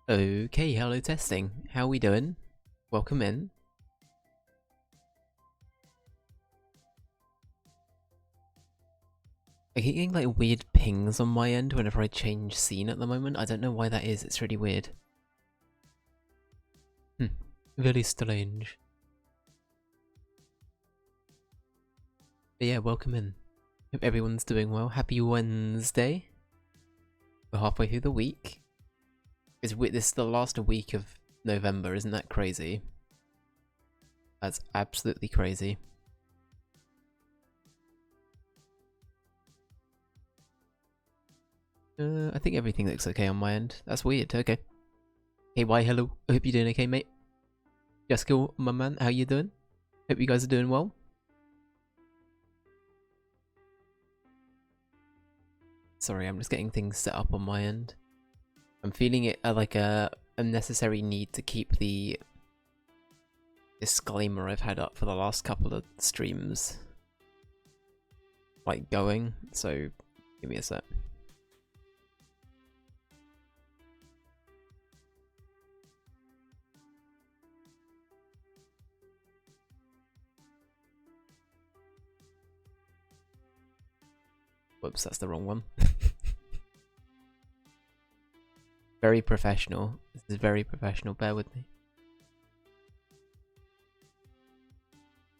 Okay, hello testing. How we doing? Welcome in. I keep getting like weird pings on my end whenever I change scene at the moment. I don't know why that is, it's really weird. Very strange. But yeah, welcome in. Hope everyone's doing well. Happy Wednesday. We're halfway through the week. This is the last week of November, isn't that crazy? That's absolutely crazy. I think everything looks okay on my end. That's weird, okay. Hey, why, hello. I hope you're doing okay, mate. Jessica, my man, how you doing? Hope you guys are doing well. Sorry, I'm just getting things set up on my end. I'm feeling it like a necessary need to keep the disclaimer I've had up for the last couple of streams like going, so give me a sec. Whoops, that's the wrong one. Very professional. This is very professional, bear with me.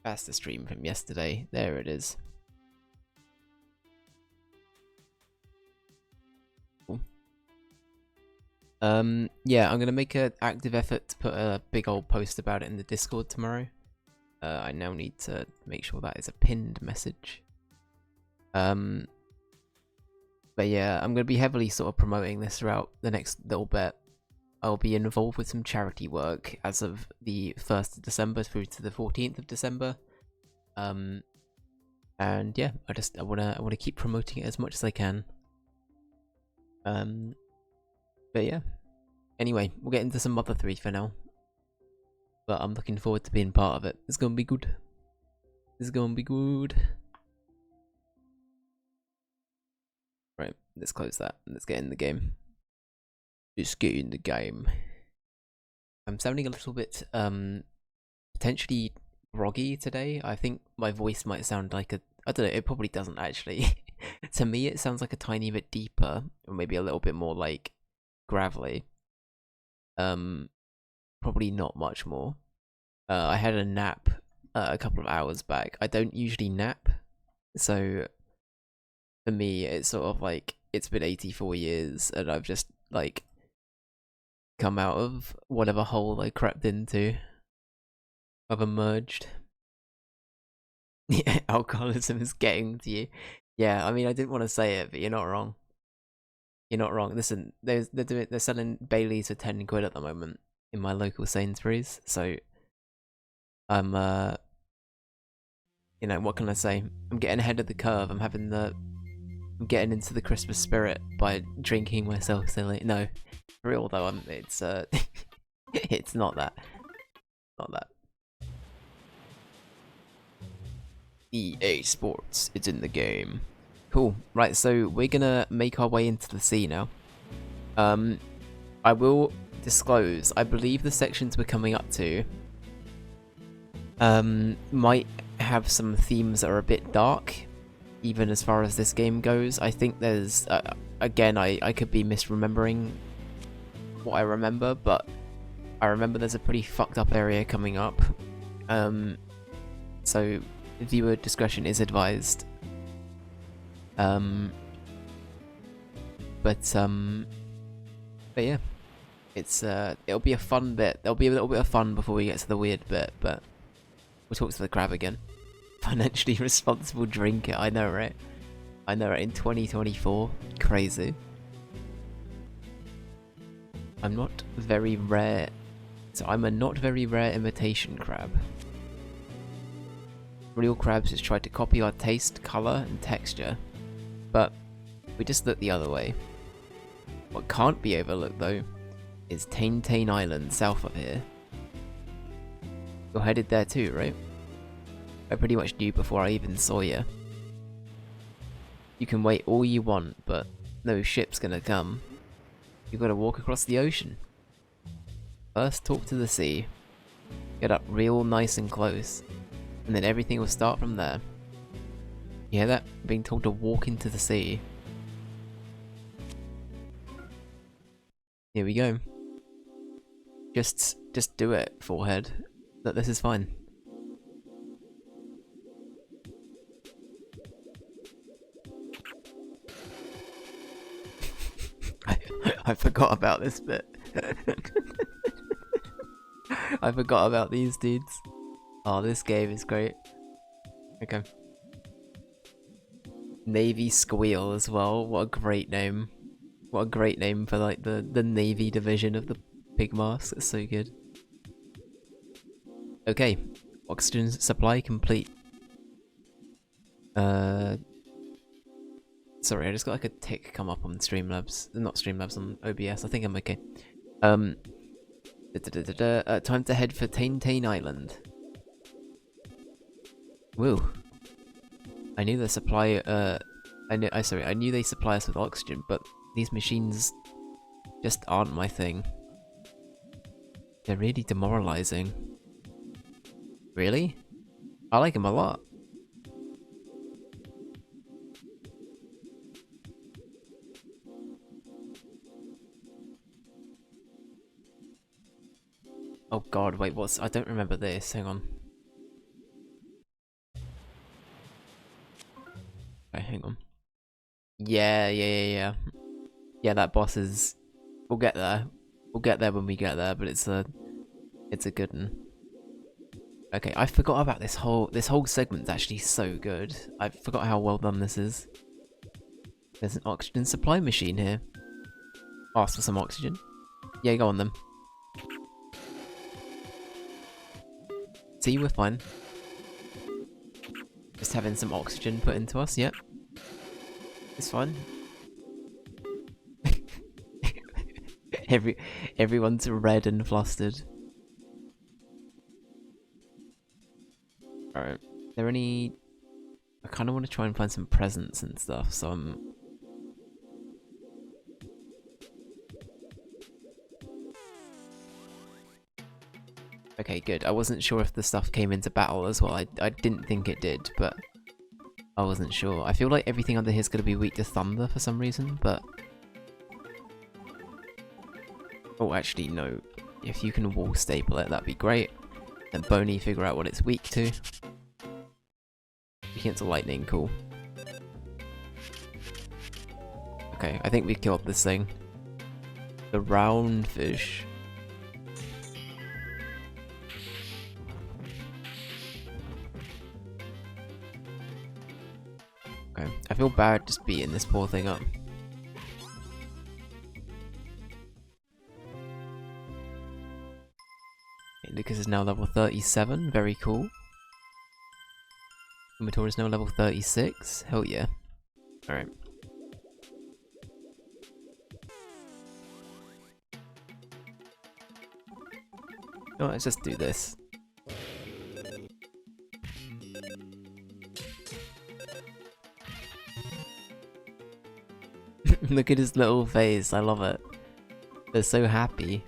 That's the stream from yesterday. There it is. Cool. Yeah, I'm gonna make an active effort to put a big old post about it in the Discord tomorrow. I now need to make sure that is a pinned message. But yeah, I'm going to be heavily sort of promoting this throughout the next little bit. I'll be involved with some charity work as of the 1st of December through to the 14th of December. And yeah, I wanna keep promoting it as much as I can. But yeah. Anyway, we'll get into some Mother 3 for now. But I'm looking forward to being part of it. It's gonna be good. It's gonna be good. Right, let's close that. Let's get in the game. Let's get in the game. I'm sounding a little bit, potentially groggy today. I think my voice might sound like I don't know, it probably doesn't actually. To me, it sounds like a tiny bit deeper, or maybe a little bit more, like, gravelly. Probably not much more. I had a nap a couple of hours back. I don't usually nap, so for me, it's sort of like, it's been 84 years, and I've just, like, come out of whatever hole I crept into. I've emerged. Yeah, alcoholism is getting to you. Yeah, I mean, I didn't want to say it, but you're not wrong. You're not wrong. Listen, they're selling Baileys for 10 quid at the moment in my local Sainsbury's, so I'm you know, what can I say? I'm getting ahead of the curve. I'm getting into the Christmas spirit by drinking myself silly. No, for real though, it's it's not that. Not that. EA Sports, it's in the game. Cool. Right, so we're gonna make our way into the sea now. I will disclose, I believe the sections we're coming up to might have some themes that are a bit dark, even as far as this game goes. I think there's, again, I could be misremembering what I remember, but I remember there's a pretty fucked up area coming up. So viewer discretion is advised. But yeah, it's it'll be a fun bit. There'll be a little bit of fun before we get to the weird bit, but we'll talk to the crab again. Financially responsible drinker, I know, right? I know, right? In 2024, crazy. I'm not very rare, so I'm a not very rare imitation crab. Real crabs just tried to copy our taste, colour, and texture, but we just look the other way. What can't be overlooked, though, is Tain Island, south of here. You're headed there too, right? I pretty much knew before I even saw you. You can wait all you want, but no ship's gonna come. You gotta walk across the ocean. First talk to the sea, get up real nice and close, and then everything will start from there. You hear that? Being told to walk into the sea. Here we go. Just do it, forehead. That this is fine. I forgot about this bit. I forgot about these dudes. Oh, this game is great. Okay. Navy Squeal as well. What a great name. What a great name for like the Navy division of the pig mask. It's so good. Okay. Oxygen supply complete. Sorry, I just got like a tick come up on Streamlabs. Not Streamlabs, on OBS. I think I'm okay. Time to head for Tain Island. Woo. I knew the supply, I knew they supply us with oxygen, but these machines just aren't my thing. They're really demoralizing. Really? I like them a lot. Oh god, wait, I don't remember this, hang on. Okay, hang on. Yeah. Yeah, that boss is... We'll get there. We'll get there when we get there, but it's a good one. Okay, I forgot about this whole segment's actually so good. I forgot how well done this is. There's an oxygen supply machine here. Ask for some oxygen. Yeah, go on then. See, we're fine. Just having some oxygen put into us, yep. It's fine. Everyone's red and flustered. Alright. Are there any... I kind of want to try and find some presents and stuff, so I'm... Okay, good. I wasn't sure if the stuff came into battle as well. I didn't think it did, but I wasn't sure. I feel like everything under here is going to be weak to thunder for some reason, but... Oh, actually, no. If you can wall staple it, that'd be great. Then Boney figure out what it's weak to. Weak into lightning, cool. Okay, I think we killed this thing. The round fish. Okay, I feel bad just beating this poor thing up. Okay, Lucas is now level 37, very cool. Inventory is now level 36, hell yeah. Alright. Oh, let's just do this. Look at his little face, I love it. They're so happy.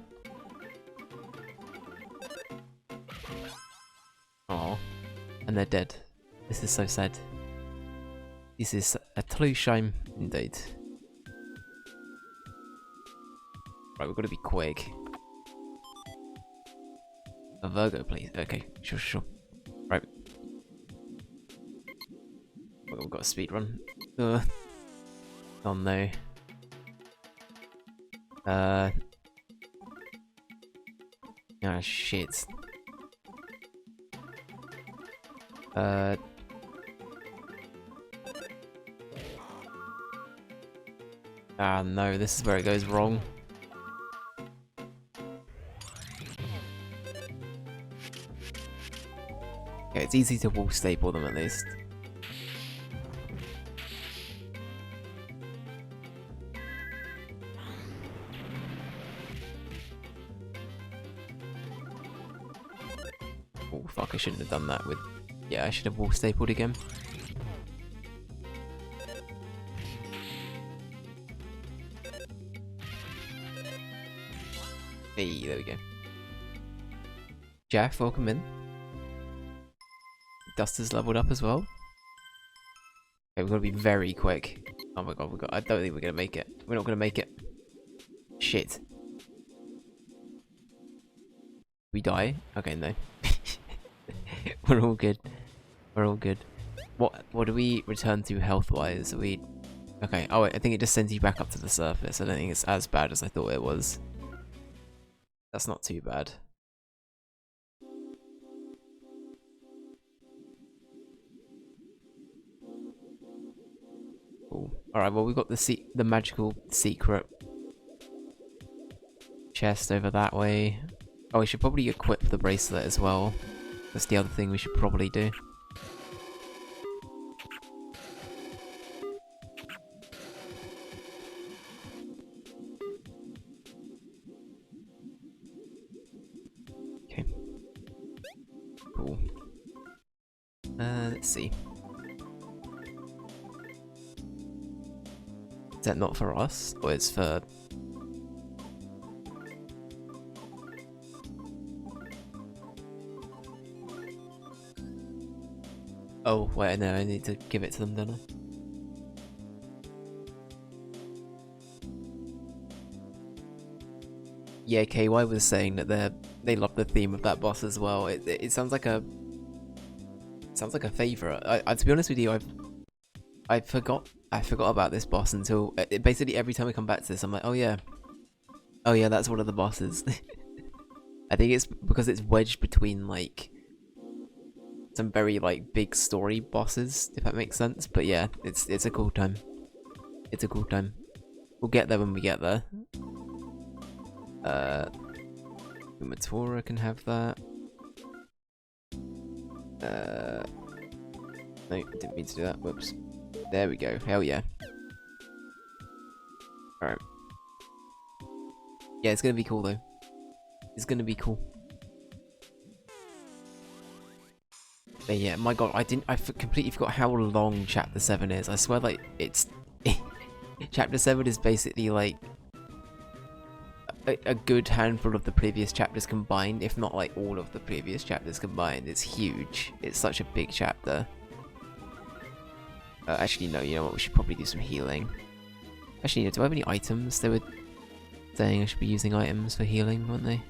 Oh, and they're dead. This is so sad. This is a true shame indeed. Right, we've got to be quick. A Virgo, please. Okay, sure. Right. We've got a speed run. Oh no. Ah, shit. Ah, no, this is where it goes wrong. Okay, it's easy to wall staple them at least. Oh fuck, I shouldn't have done that with... Yeah, I should have wall stapled again. Hey, there we go. Jeff, welcome in. Duster's leveled up as well. Okay, we've got to be very quick. Oh my god, I don't think we're gonna make it. We're not gonna make it. Shit. We die? Okay, no. We're all good. We're all good. What do we return to health-wise? We... Okay, oh wait, I think it just sends you back up to the surface. I don't think it's as bad as I thought it was. That's not too bad. Cool. Alright, well we've got the magical secret chest over that way. Oh, we should probably equip the bracelet as well. That's the other thing we should probably do. Okay. Cool. Let's see. Is that not for us? Or it's for... Oh, wait, no, I need to give it to them, don't I? Yeah, KY was saying that they love the theme of that boss as well. It sounds like a... Sounds like a favourite. To be honest with you, I forgot about this boss until... basically every time I come back to this, I'm like, oh yeah, that's one of the bosses. I think it's because it's wedged between, like... some very like big story bosses, if that makes sense. But yeah, it's a cool time. It's a cool time. We'll get there when we get there. Matora can have that. No, didn't mean to do that. Whoops. There we go. Hell yeah. Alright. Yeah, it's gonna be cool though. It's gonna be cool. But yeah, my god, I completely forgot how long Chapter 7 is. I swear, like, it's... Chapter 7 is basically, like, a good handful of the previous chapters combined, if not, like, all of the previous chapters combined. It's huge. It's such a big chapter. Actually, no, you know what, we should probably do some healing. Actually, do I have any items? They were saying I should be using items for healing, weren't they?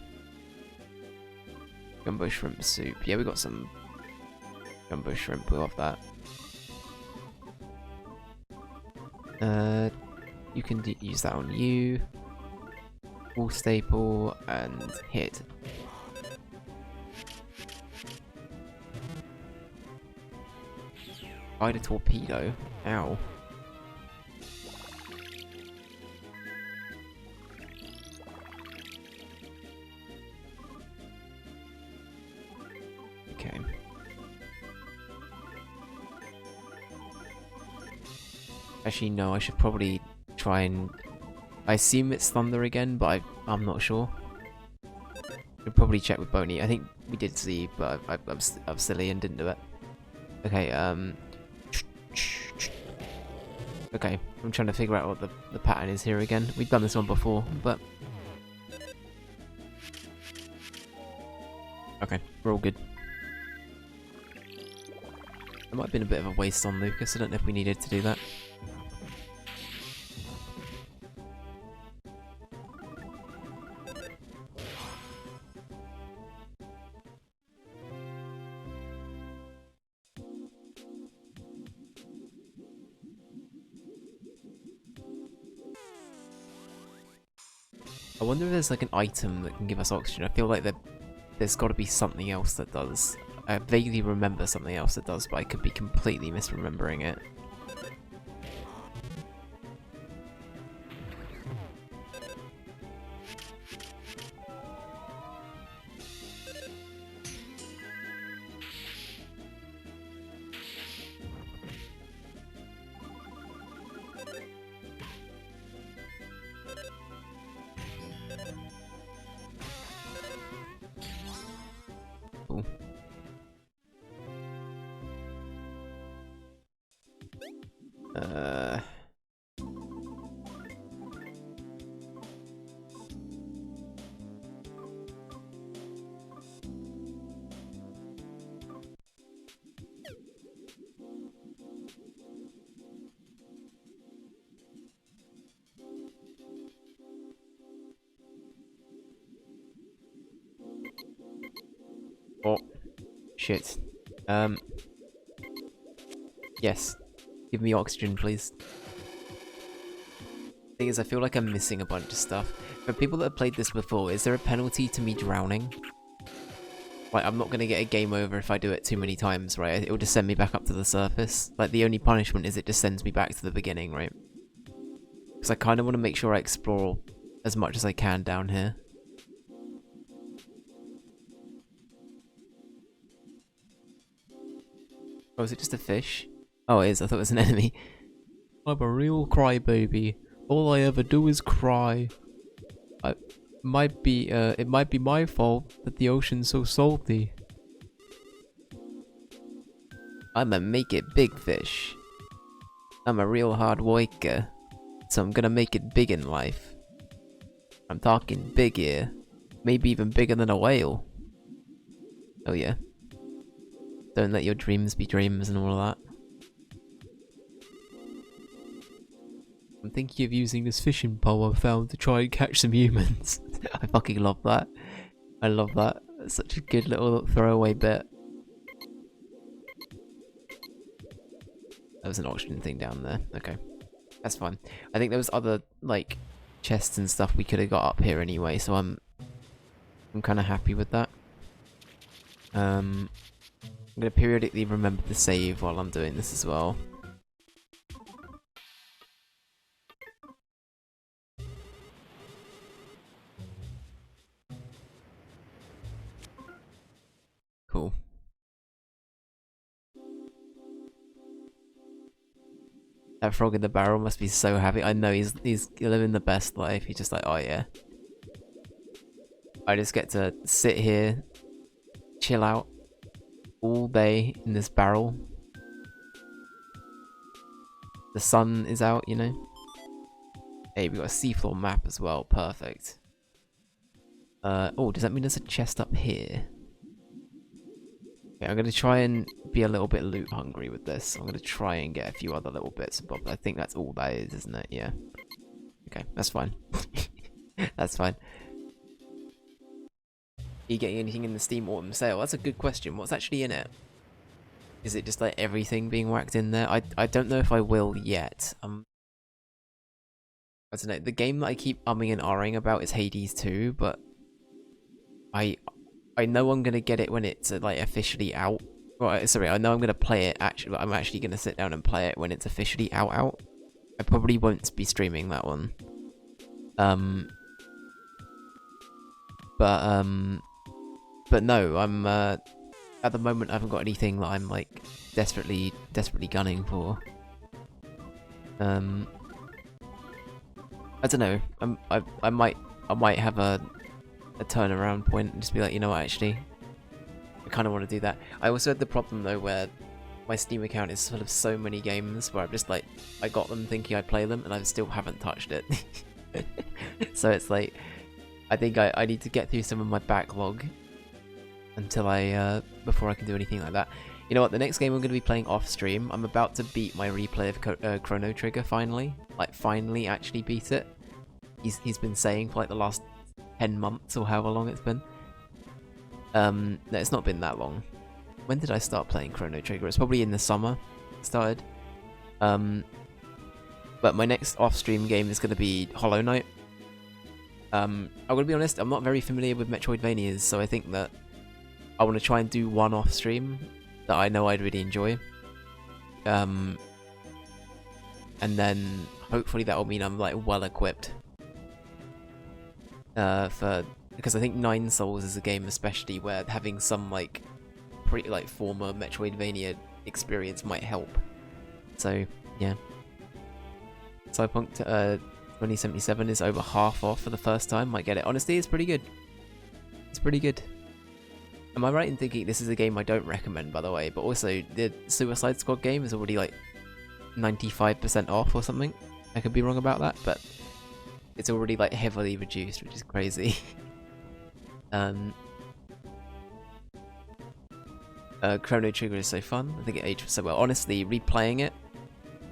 Gumbo shrimp soup. Yeah, we got some... Jumbo shrimp, we love that. You can use that on you. Wall staple and hit. Ride a torpedo. Ow. Okay. Actually, no, I should probably try and... I assume it's thunder again, but I'm not sure. We'll probably check with Boney. I think we did see, but I'm silly and didn't do it. Okay, okay, I'm trying to figure out what the pattern is here again. We've done this one before, but... Okay, we're all good. It might have been a bit of a waste on Lucas. I don't know if we needed to do that. I wonder if there's like an item that can give us oxygen. I feel like there's got to be something else that does. I vaguely remember something else that does, but I could be completely misremembering it. Cool. Oh, shit. Yes. Give me oxygen, please. Thing is, I feel like I'm missing a bunch of stuff. For people that have played this before, is there a penalty to me drowning? Like, I'm not gonna get a game over if I do it too many times, right? It will just send me back up to the surface. Like, the only punishment is it just sends me back to the beginning, right? Because I kind of want to make sure I explore as much as I can down here. Oh, is it just a fish? Oh, it is. I thought it was an enemy. I'm a real crybaby. All I ever do is cry. It might be my fault that the ocean's so salty. I'm a make it big fish. I'm a real hard worker, so I'm gonna make it big in life. I'm talking big here. Maybe even bigger than a whale. Oh yeah. Don't let your dreams be dreams and all of that. I'm thinking of using this fishing pole I found to try and catch some humans. I fucking love that. I love that. It's such a good little throwaway bit. There was an oxygen thing down there. Okay. That's fine. I think there was other, like, chests and stuff we could have got up here anyway, so I'm kind of happy with that. I'm going to periodically remember to save while I'm doing this as well. Cool. That frog in the barrel must be so happy. I know he's living the best life. He's just like, oh yeah. I just get to sit here, chill out all day in this barrel. The sun is out, you know. Hey, we got a seafloor map as well. Perfect. Oh, does that mean there's a chest up here? Okay, I'm going to try and be a little bit loot hungry with this. I'm going to try and get a few other little bits and bobs. I think that's all that is, isn't it? Yeah. Okay, that's fine. That's fine. Are you getting anything in the Steam Autumn sale? That's a good question. What's actually in it? Is it just like everything being whacked in there? I don't know if I will yet. I don't know. The game that I keep umming and ahhing about is Hades 2, but I know I'm gonna get it when it's like officially out. Well, sorry, I know I'm gonna play it actually, but I'm actually gonna sit down and play it when it's officially out. I probably won't be streaming that one. But no, I'm at the moment I haven't got anything that I'm like desperately gunning for. I don't know. I might have a turnaround point and just be like, you know what, actually, I kind of want to do that. I also had the problem though where my Steam account is full of so many games where I'm just like, I got them thinking I'd play them and I still haven't touched it. So it's like, I think I need to get through some of my backlog until before I can do anything like that. You know what, the next game I'm going to be playing off stream, I'm about to beat my replay of Chrono Trigger finally. Like, finally actually beat it. He's been saying for like the last 10 months or however long it's been. No, it's not been that long. When did I start playing Chrono Trigger? It's probably in the summer it started. But my next off-stream game is going to be Hollow Knight. I'm going to be honest, I'm not very familiar with Metroidvanias, so I think that I want to try and do one off-stream that I know I'd really enjoy. And then hopefully that will mean I'm like well-equipped. Because I think Nine Souls is a game especially where having some like pretty like former Metroidvania experience might help. So yeah. Cyberpunk 2077 is over half off for the first time. Might get it. Honestly, it's pretty good. It's pretty good. Am I right in thinking this is a game I don't recommend, by the way? But also the Suicide Squad game is already like 95% off or something. I could be wrong about that, but it's already like heavily reduced, which is crazy. Chrono Trigger is so fun. I think it aged so well. Honestly, replaying it,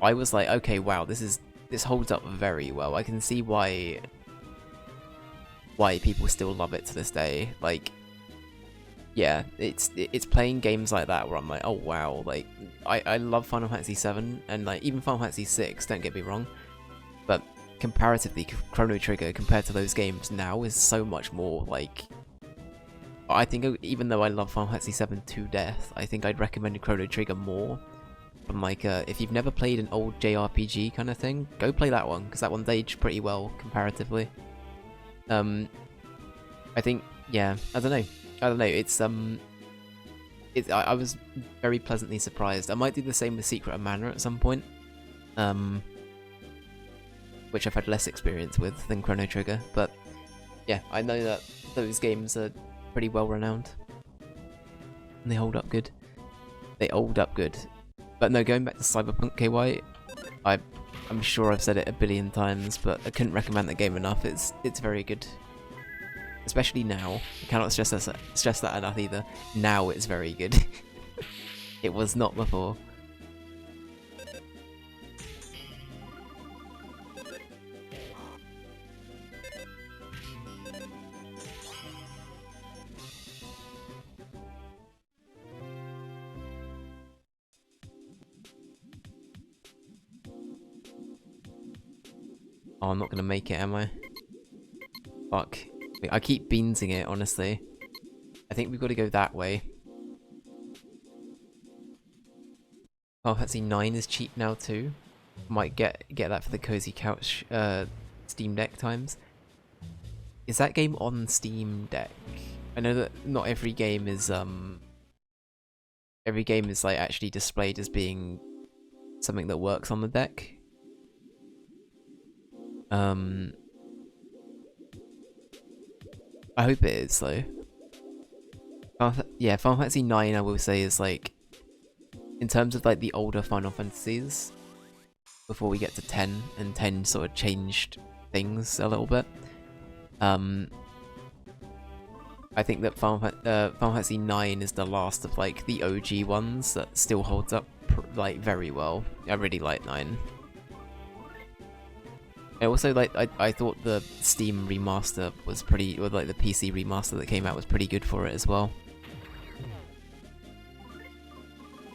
I was like, okay, wow, this holds up very well. I can see why people still love it to this day. Like, yeah, it's playing games like that where I'm like, oh wow, like I love Final Fantasy 7 and like even Final Fantasy 6, don't get me wrong, but comparatively Chrono Trigger compared to those games now is so much more like, I think even though I love Final Fantasy 7 to death, I think I'd recommend Chrono Trigger more. From like, if you've never played an old JRPG kind of thing, go play that one, because that one's aged pretty well comparatively. I think, yeah, I don't know, I was very pleasantly surprised. I might do the same with Secret of Mana at some point, which I've had less experience with than Chrono Trigger, but yeah, I know that those games are pretty well renowned, and they hold up good. They hold up good. But no, going back to Cyberpunk KY, I'm sure I've said it a billion times, but I couldn't recommend that game enough. It's very good. Especially now. I cannot stress that enough either. Now it's very good. It was not before. Oh, I'm not gonna make it, am I? Fuck. I keep beansing it, honestly. I think we've got to go that way. Final Fantasy 9 is cheap now too. Might get that for the Cozy Couch Steam Deck times. Is that game on Steam Deck? I know that not every game is like actually displayed as being something that works on the deck. I hope it is though. Yeah, Final Fantasy 9 I will say is like, in terms of like the older Final Fantasies, before we get to 10, and 10 sort of changed things a little bit. I think that Final Fantasy 9 is the last of like the OG ones that still holds up like very well. I really like 9. I also like, I thought the Steam remaster was pretty, or like the PC remaster that came out was pretty good for it as well.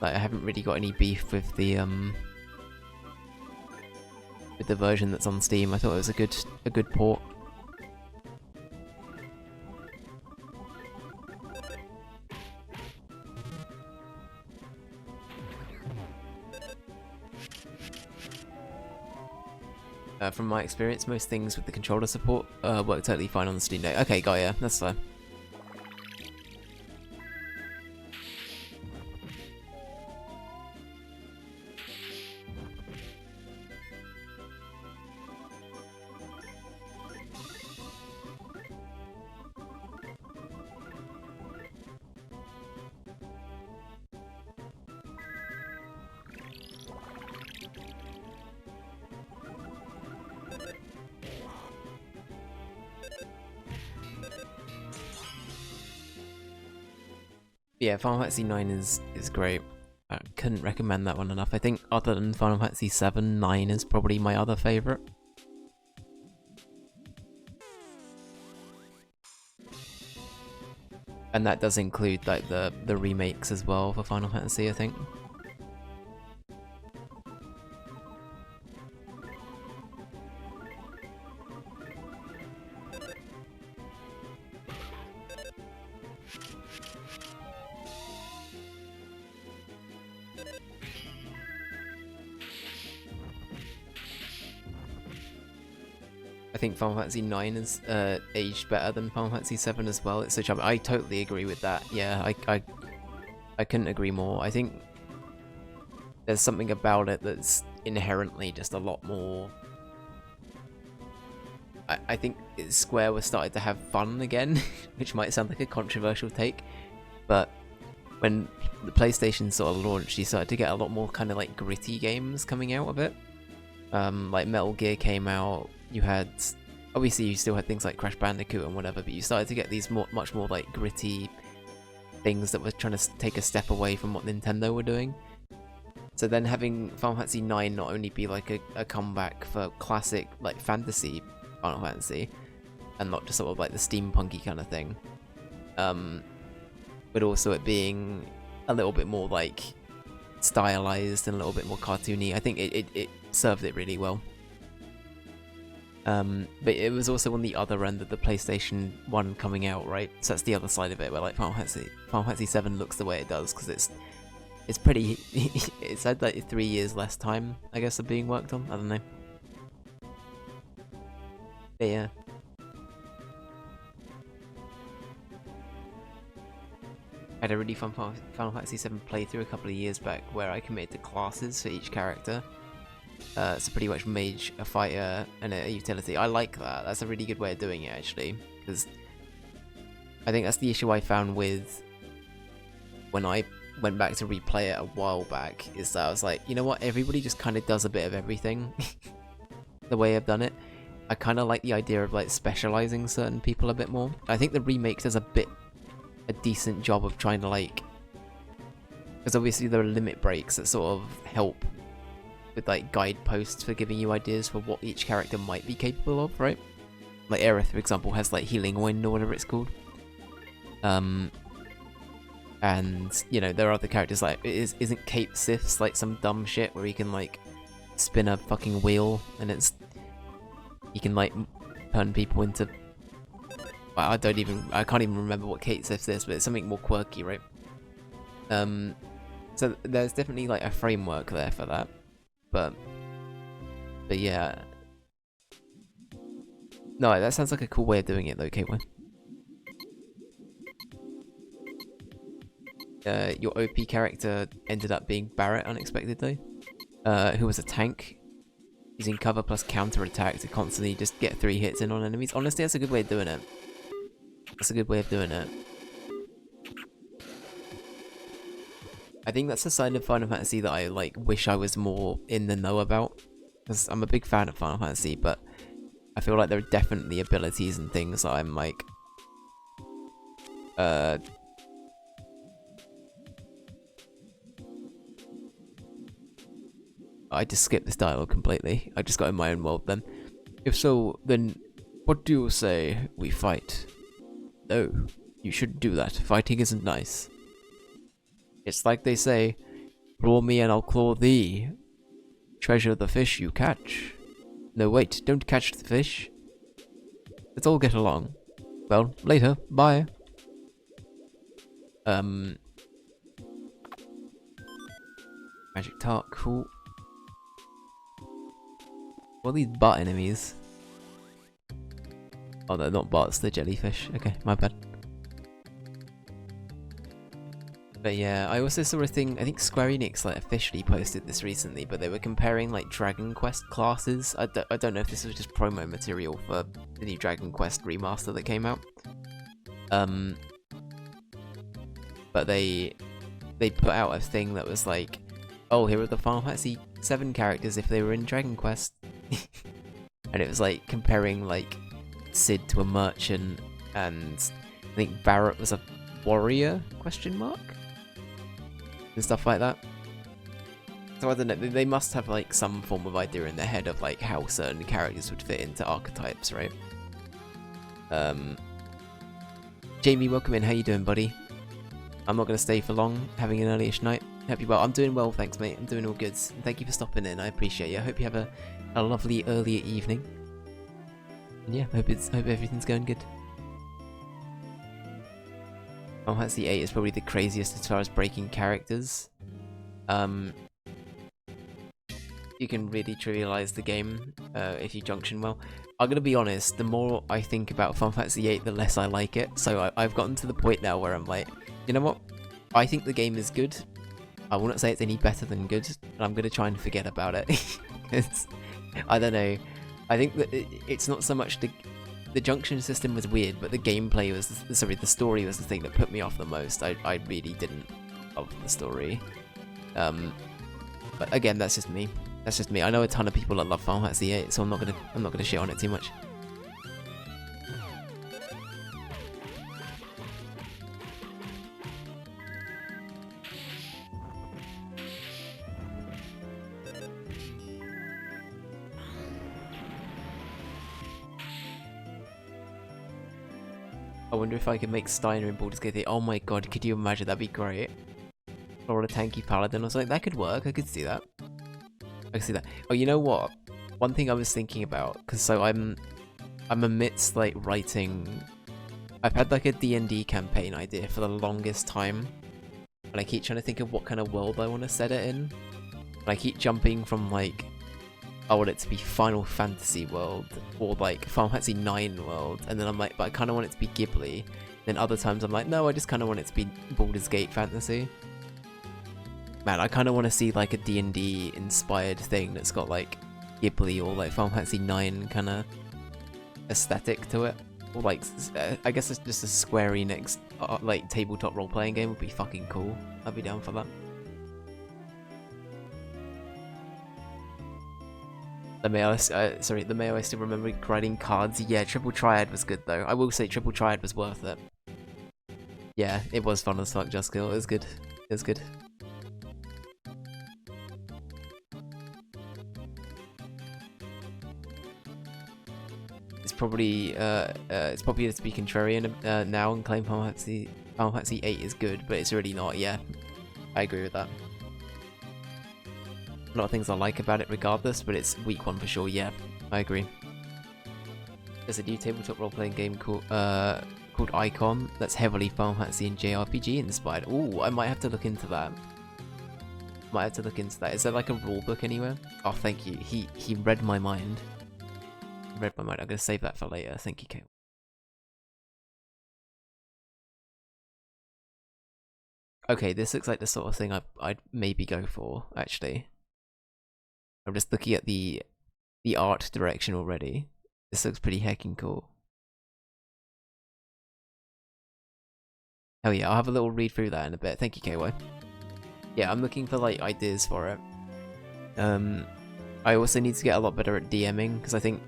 Like I haven't really got any beef with the version that's on Steam. I thought it was a good port. From my experience, most things with the controller support work totally fine on the Steam Deck. Okay, got ya. That's fine. Yeah, Final Fantasy 9 is great. I couldn't recommend that one enough. I think other than Final Fantasy 7, 9 is probably my other favourite. And that does include like the remakes as well for Final Fantasy, I think. I think Final Fantasy 9 is aged better than Final Fantasy 7 as well. It's so charming. I totally agree with that. Yeah, I couldn't agree more. I think there's something about it that's inherently just a lot more... I think Square was starting to have fun again, which might sound like a controversial take, but when the PlayStation sort of launched, you started to get a lot more kind of like gritty games coming out of it. Like Metal Gear came out. You had, obviously you still had things like Crash Bandicoot and whatever, but you started to get these much more like gritty things that were trying to take a step away from what Nintendo were doing. So then having Final Fantasy 9 not only be like a comeback for classic like fantasy Final Fantasy, and not just sort of like the steampunky kind of thing, but also it being a little bit more like stylized and a little bit more cartoony. I think it served it really well. But it was also on the other end of the PlayStation 1 coming out, right? So that's the other side of it, where like Final Fantasy 7 looks the way it does, because it's pretty. It's had like 3 years less time, I guess, of being worked on. I don't know. But yeah. I had a really fun Final Fantasy 7 playthrough a couple of years back where I committed to classes for each character. So pretty much mage, a fighter, and a utility. I like that. That's a really good way of doing it, actually, because I think that's the issue I found with when I went back to replay it a while back, is that I was like, you know what, everybody just kind of does a bit of everything the way I've done it. I kind of like the idea of like specializing certain people a bit more. I think the remake does a decent job of trying to like, because obviously there are limit breaks that sort of help with like guideposts for giving you ideas for what each character might be capable of, right? Like Aerith, for example, has like Healing Wind or whatever it's called. And you know, there are other characters like, isn't Kate Sith's like some dumb shit where he can like spin a fucking wheel and he can like turn people into, well, I can't even remember what Kate Sith is, but it's something more quirky, right? So there's definitely like a framework there for that. But yeah. No, that sounds like a cool way of doing it though, Caitlin. Your OP character ended up being Barret unexpectedly, who was a tank, using cover plus counter attack to constantly just get 3 hits in on enemies. Honestly, that's a good way of doing it. That's a good way of doing it. I think that's a sign of Final Fantasy that I like wish I was more in the know about, because I'm a big fan of Final Fantasy, but I feel like there are definitely abilities and things that I'm like, I just skipped this dialogue completely. I just got in my own world then. If so, then what do you say we fight? No, you shouldn't do that. Fighting isn't nice. It's like they say, claw me and I'll claw thee. Treasure the fish you catch. No, wait, don't catch the fish. Let's all get along. Well, later, bye. Magic tart, cool. What are these bot enemies? Oh, they're not bots, they're jellyfish. Okay, my bad. But yeah, I also saw a thing, I think Square Enix like officially posted this recently, but they were comparing like Dragon Quest classes. I don't know if this was just promo material for the new Dragon Quest remaster that came out. But they put out a thing that was like, oh, here are the Final Fantasy 7 characters if they were in Dragon Quest. And it was like comparing like Cid to a merchant, and I think Barret was a warrior, question mark? And stuff like that. So I don't know, they must have like some form of idea in their head of like how certain characters would fit into archetypes, right? Jamie, welcome in, how you doing, buddy? I'm not going to stay for long, having an early-ish night. Hope you're well. I'm doing well, thanks mate, I'm doing all good. And thank you for stopping in, I appreciate you. I hope you have a lovely earlier evening. And yeah, hope everything's going good. Final Fantasy 8 is probably the craziest as far as breaking characters. You can really trivialize the game if you junction well. I'm gonna be honest, the more I think about Final Fantasy 8, the less I like it. So I've gotten to the point now where I'm like, you know what? I think the game is good. I wouldn't say it's any better than good, and I'm gonna try and forget about it. I don't know. I think that it's not so much the junction system was weird, but the gameplay was, the story was the thing that put me off the most. I really didn't love the story. But again, that's just me. That's just me. I know a ton of people that love Final Fantasy 8, so I'm not gonna shit on it too much. I wonder if I could make Steiner in Baldur's Gate 3. Oh my god, could you imagine? That'd be great. Or a tanky paladin or something. That could work. I could see that. I could see that. Oh, you know what? One thing I was thinking about, because so I'm amidst like writing. I've had like a D&D campaign idea for the longest time, and I keep trying to think of what kind of world I want to set it in. And I keep jumping from like, I want it to be Final Fantasy world or like Final Fantasy 9 world, and then I'm like, but I kind of want it to be Ghibli. Then other times I'm like, no, I just kind of want it to be Baldur's Gate fantasy. Man, I kind of want to see like a D&D inspired thing that's got like Ghibli or like Final Fantasy 9 kind of aesthetic to it. Or like, I guess it's just a Square Enix like tabletop role-playing game would be fucking cool. I'd be down for that. The Mayo, the Mayo I still remember writing cards. Yeah, Triple Triad was good though. I will say Triple Triad was worth it. Yeah, it was fun as fuck, Just Kill. It was good. It was good. It's probably to be contrarian now and claim Final Fantasy 8 is good, but it's really not. Yeah, I agree with that. A lot of things I like about it regardless, but it's weak one for sure. Yeah, I agree. There's a new tabletop role-playing game called Icon that's heavily Final Fantasy and JRPG inspired. Ooh, I might have to look into that. Might have to look into that. Is there like a rule book anywhere? Oh, thank you. He read my mind. Read my mind. I'm gonna save that for later. Thank you, Kate. Okay, this looks like the sort of thing I'd maybe go for, actually. I'm just looking at the art direction already. This looks pretty heckin' cool. Hell yeah, I'll have a little read through that in a bit. Thank you, KY. Yeah, I'm looking for like ideas for it. I also need to get a lot better at DMing, because I think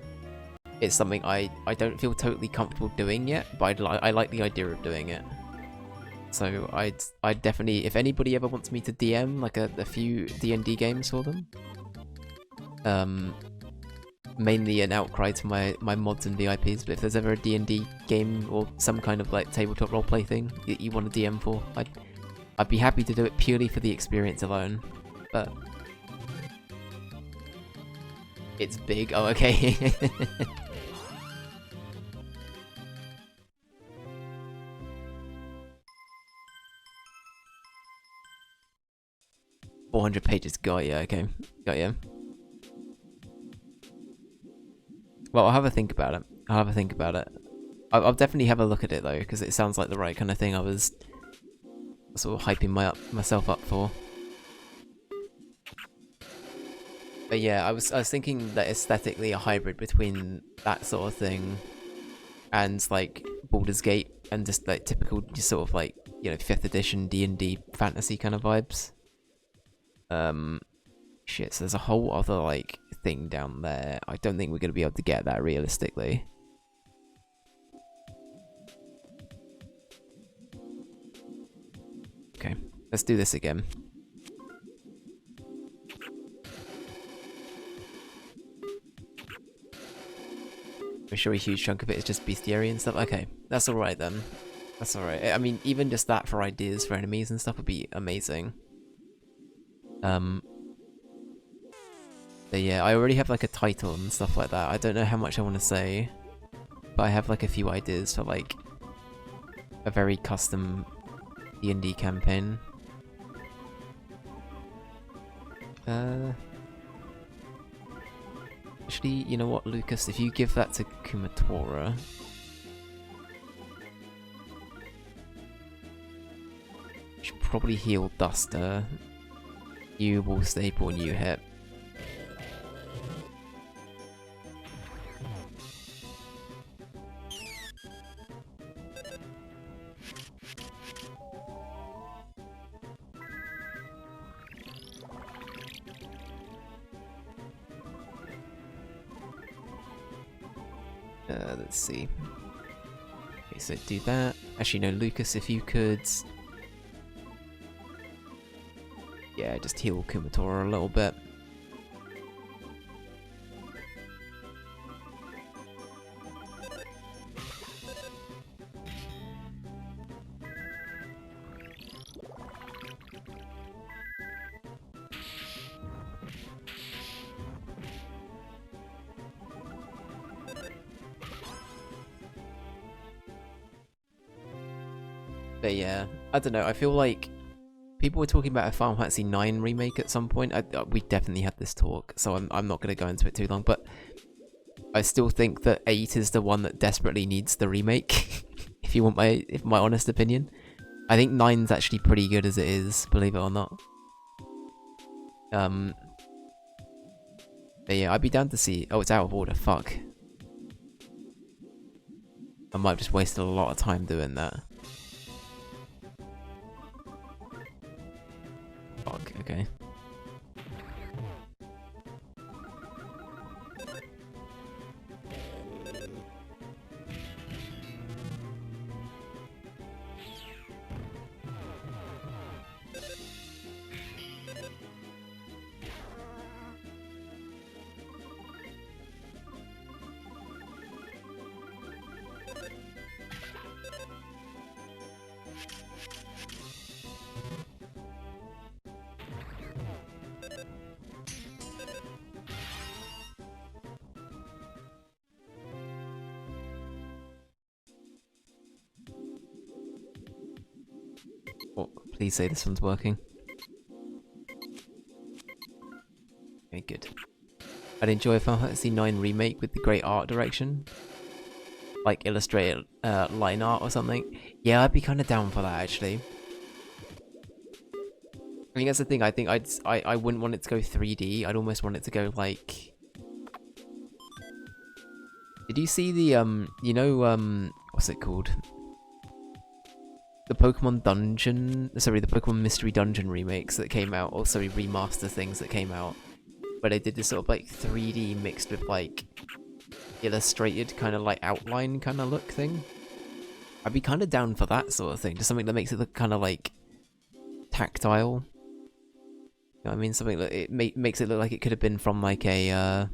it's something I don't feel totally comfortable doing yet, but I like the idea of doing it. So I'd definitely, if anybody ever wants me to DM like a few D&D games for them, mainly an outcry to my mods and VIPs, but if there's ever a D&D game or some kind of like tabletop roleplay thing that you want to DM for, I'd be happy to do it purely for the experience alone. But it's big. Oh, okay. 400 pages. Got ya. Okay. Got ya. Well, I'll have a think about it. I'll definitely have a look at it though, because it sounds like the right kind of thing I was sort of hyping myself up for. But yeah, I was thinking that aesthetically a hybrid between that sort of thing and like Baldur's Gate and just like typical, just sort of like, you know, 5th edition D&D fantasy kind of vibes. Shit, so there's a whole other like thing down there. I don't think we're gonna be able to get that realistically. Okay, let's do this again. I'm sure a huge chunk of it is just bestiary and stuff. Okay, that's alright then. That's alright. I mean, even just that for ideas for enemies and stuff would be amazing. But yeah, I already have like a title and stuff like that. I don't know how much I want to say, but I have like a few ideas for like a very custom D&D campaign. Actually, you know what, Lucas? If you give that to Kumatora, you should probably heal Duster. You will staple and you hit. Let's see. Okay, so do that. Actually, no, Lucas, if you could... Yeah, just heal Kumatora a little bit. But yeah, I don't know. I feel like people were talking about a Final Fantasy 9 remake at some point. We definitely had this talk, so I'm not going to go into it too long. But I still think that 8 is the one that desperately needs the remake. If you want my honest opinion, I think 9's actually pretty good as it is, believe it or not. But yeah, I'd be down to see. Oh, it's out of order. Fuck. I might have just wasted a lot of time doing that. Fuck. Okay. Oh, please say this one's working. Okay, good. I'd enjoy a Final Fantasy 9 remake with the great art direction. Like illustrated line art or something. Yeah, I'd be kind of down for that, actually. I think that's the thing. I think I wouldn't want it to go 3D. I'd almost want it to go like... Did you see the, you know, what's it called? The Pokemon Dungeon... Sorry, the Pokemon Mystery Dungeon remakes that came out. Or, sorry, remaster things that came out. Where they did this sort of, like, 3D mixed with, like, illustrated kind of, like, outline kind of look thing. I'd be kind of down for that sort of thing. Just something that makes it look kind of, like, tactile. You know what I mean? Something that makes it look like it could have been from, like, a,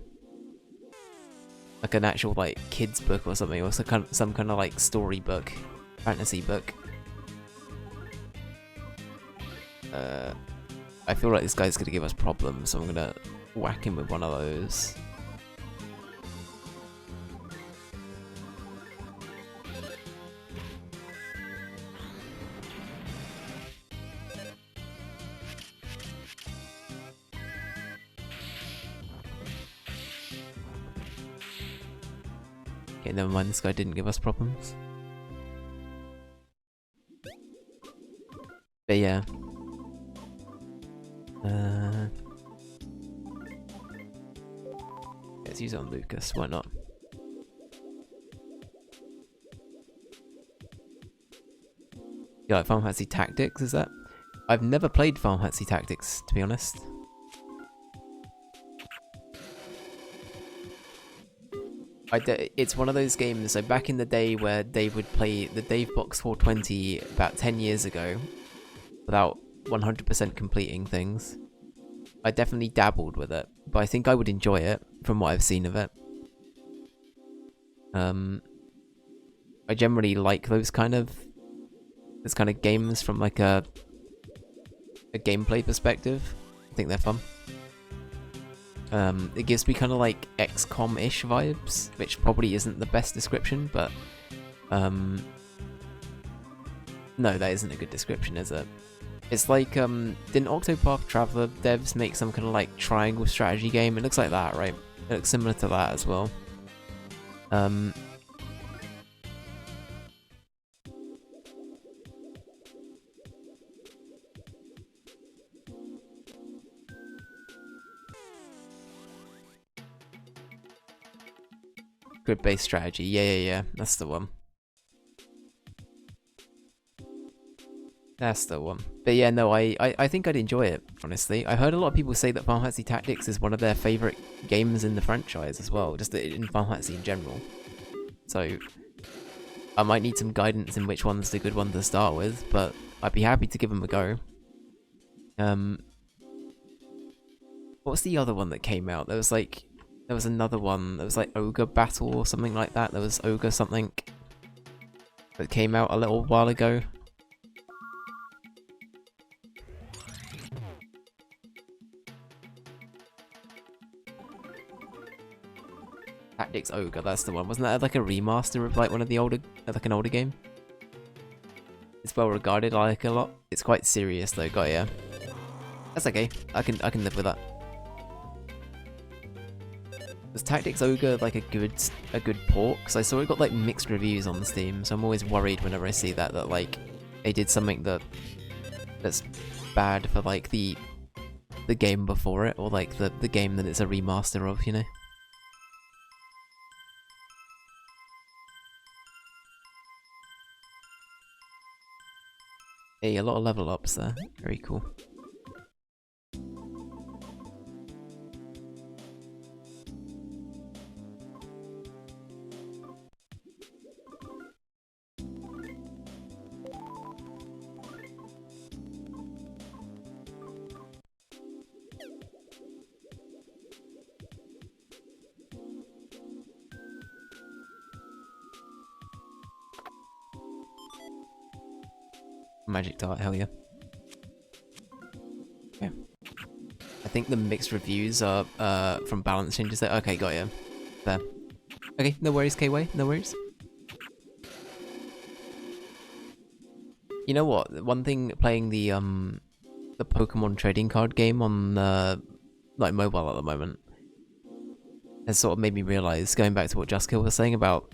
like an actual, like, kid's book or something. Or some kind of, like, story book. Fantasy book. I feel like this guy's gonna give us problems, so I'm gonna whack him with one of those. Okay, never mind, this guy didn't give us problems. But yeah. Let's use it on Lucas, why not? You like Final Fantasy Tactics, is that? I've never played Final Fantasy Tactics, to be honest. It's one of those games, so back in the day where Dave would play the Dave Box 420 about 10 years ago, without 100% completing things. I definitely dabbled with it, but I think I would enjoy it from what I've seen of it. I generally like those kind of games from like a gameplay perspective. I think they're fun. It gives me kind of like XCOM-ish vibes, which probably isn't the best description, but no, that isn't a good description, is it? It's like, didn't Octopath Traveler devs make some kind of like triangle strategy game? It looks like that, right? It looks similar to that as well. Grid-based strategy, yeah, that's the one. That's the one. But yeah, no, I think I'd enjoy it, honestly. I heard a lot of people say that Final Fantasy Tactics is one of their favourite games in the franchise as well, just in Final Fantasy in general. So, I might need some guidance in which one's the good one to start with, but I'd be happy to give them a go. What's the other one that came out? There was another one, there was like Ogre Battle or something like that. There was Ogre something that came out a little while ago. Tactics Ogre, that's the one. Wasn't that like a remaster of like one of the older, like an older game? It's well regarded, I like it a lot. It's quite serious though, got ya. That's okay. I can live with that. Was Tactics Ogre like a good port? Because I saw it got like mixed reviews on Steam, so I'm always worried whenever I see that like they did something that's bad for like the game before it, or like the game that it's a remaster of, you know? Hey, a lot of level ups there. Very cool. Magic Dart, hell yeah. Yeah. I think the mixed reviews are from balance changes there. Okay, got you. There. Okay, no worries, K-Way, no worries. You know what? One thing playing the Pokemon trading card game on like mobile at the moment has sort of made me realise, going back to what Justkill was saying about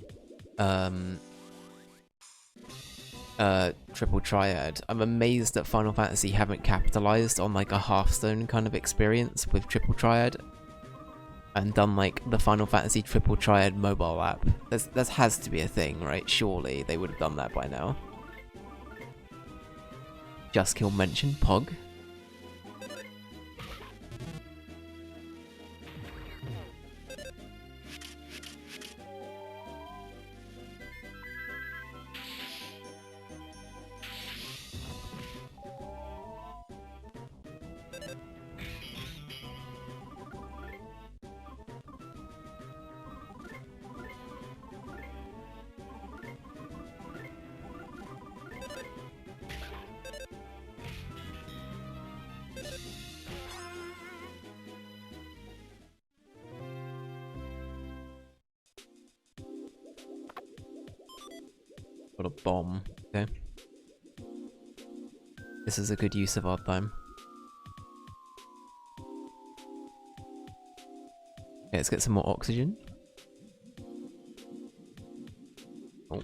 Triple Triad, I'm amazed that Final Fantasy haven't capitalized on like a Hearthstone kind of experience with Triple Triad and done like the Final Fantasy Triple Triad mobile app. That has to be a thing, right? Surely they would have done that by now. Justkill mentioned Pog. Got a bomb. Okay. This is a good use of our time. Okay, let's get some more oxygen. Oh.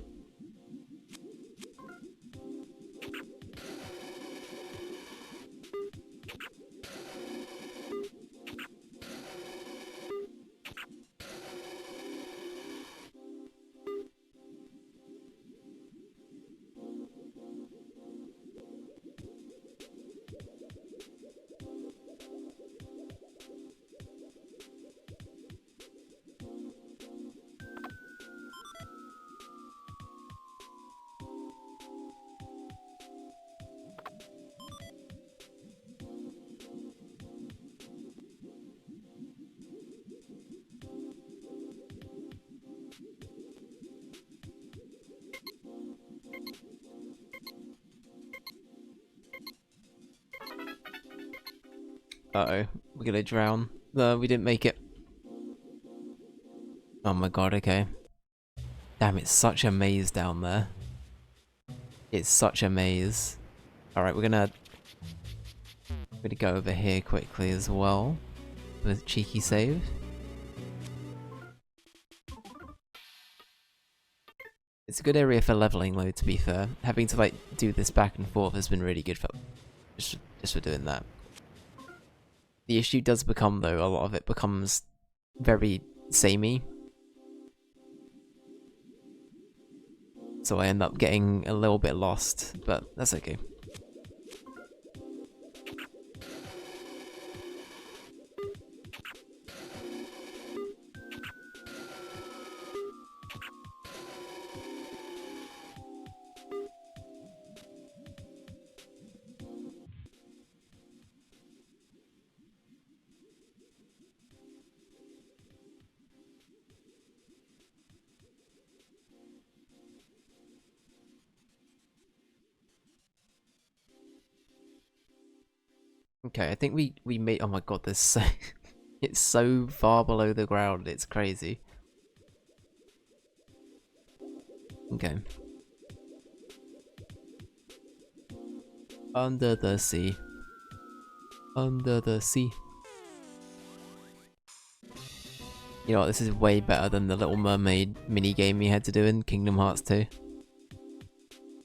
Uh-oh, we're gonna drown. No, we didn't make it. Oh my god, okay. Damn, it's such a maze down there. It's such a maze. Alright, we're gonna go over here quickly as well. With a cheeky save. It's a good area for leveling though, to be fair. Having to like do this back and forth has been really good for just for doing that. The issue does become though, a lot of it becomes very samey. So I end up getting a little bit lost, but that's okay. Okay, I think we made. Oh my god, this so it's so far below the ground. It's crazy. Okay. Under the sea. Under the sea. You know what, this is way better than the Little Mermaid minigame you had to do in Kingdom Hearts 2.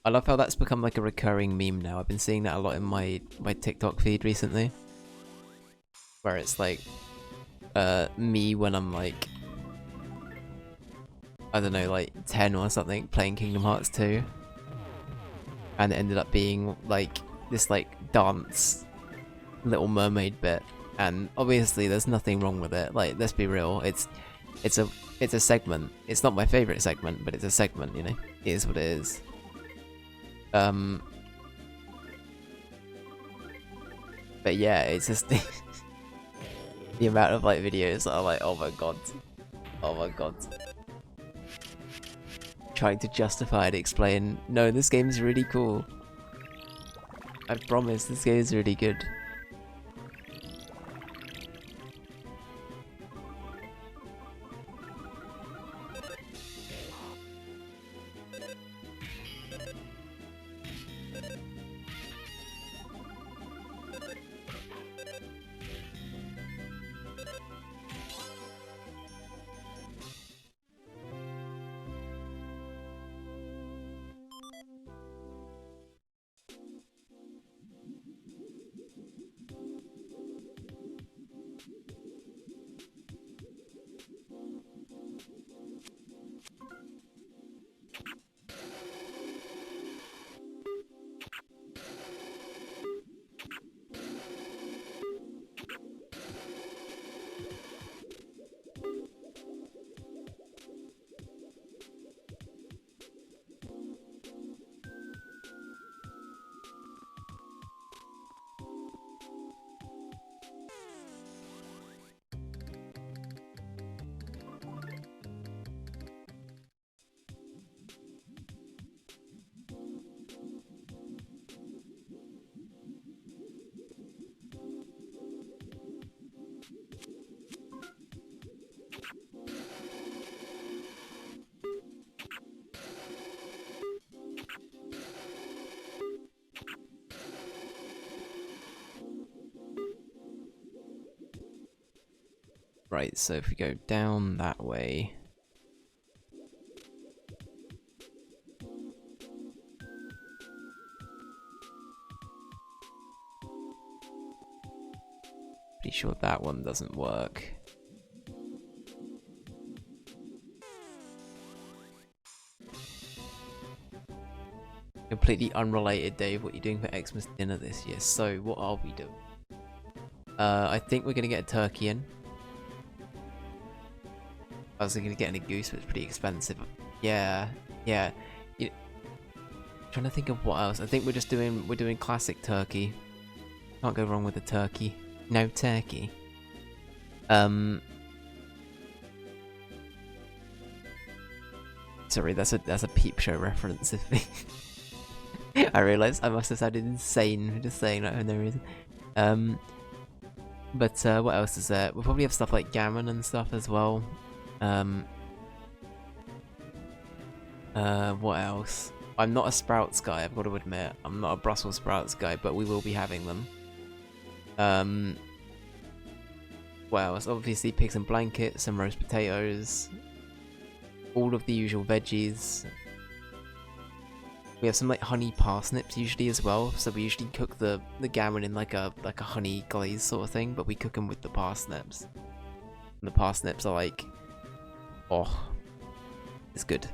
I love how that's become like a recurring meme now. I've been seeing that a lot in my TikTok feed recently. Where it's like, me when I'm like, I don't know, like 10 or something, playing Kingdom Hearts 2. And it ended up being like, this like dance Little Mermaid bit. And obviously there's nothing wrong with it, like, let's be real, it's a segment. It's not my favourite segment, but it's a segment, you know? It is what it is. But yeah, it's just the amount of like videos that are like, oh my god. Oh my god. Trying to justify and explain, no, this game's really cool. I promise, this game is really good. Right, so if we go down that way... Pretty sure that one doesn't work. Completely unrelated, Dave. What are you doing for Xmas dinner this year? So, what are we doing? I think we're gonna get a turkey in. I was gonna get a goose, but it's pretty expensive. Yeah, yeah. Trying to think of what else. I think we're doing classic turkey. Can't go wrong with a turkey. No turkey. Sorry, that's a Peep Show reference. I realised I must have sounded insane just saying that for no reason. But what else is there? We'll probably have stuff like gammon and stuff as well. What else? I'm not a sprouts guy, I've got to admit. I'm not a Brussels sprouts guy, but we will be having them. What else? Obviously pigs and blankets, some roast potatoes. All of the usual veggies. We have some like honey parsnips usually as well, so we usually cook the gammon in like a honey glaze sort of thing, but we cook them with the parsnips. And the parsnips are like, oh, it's good.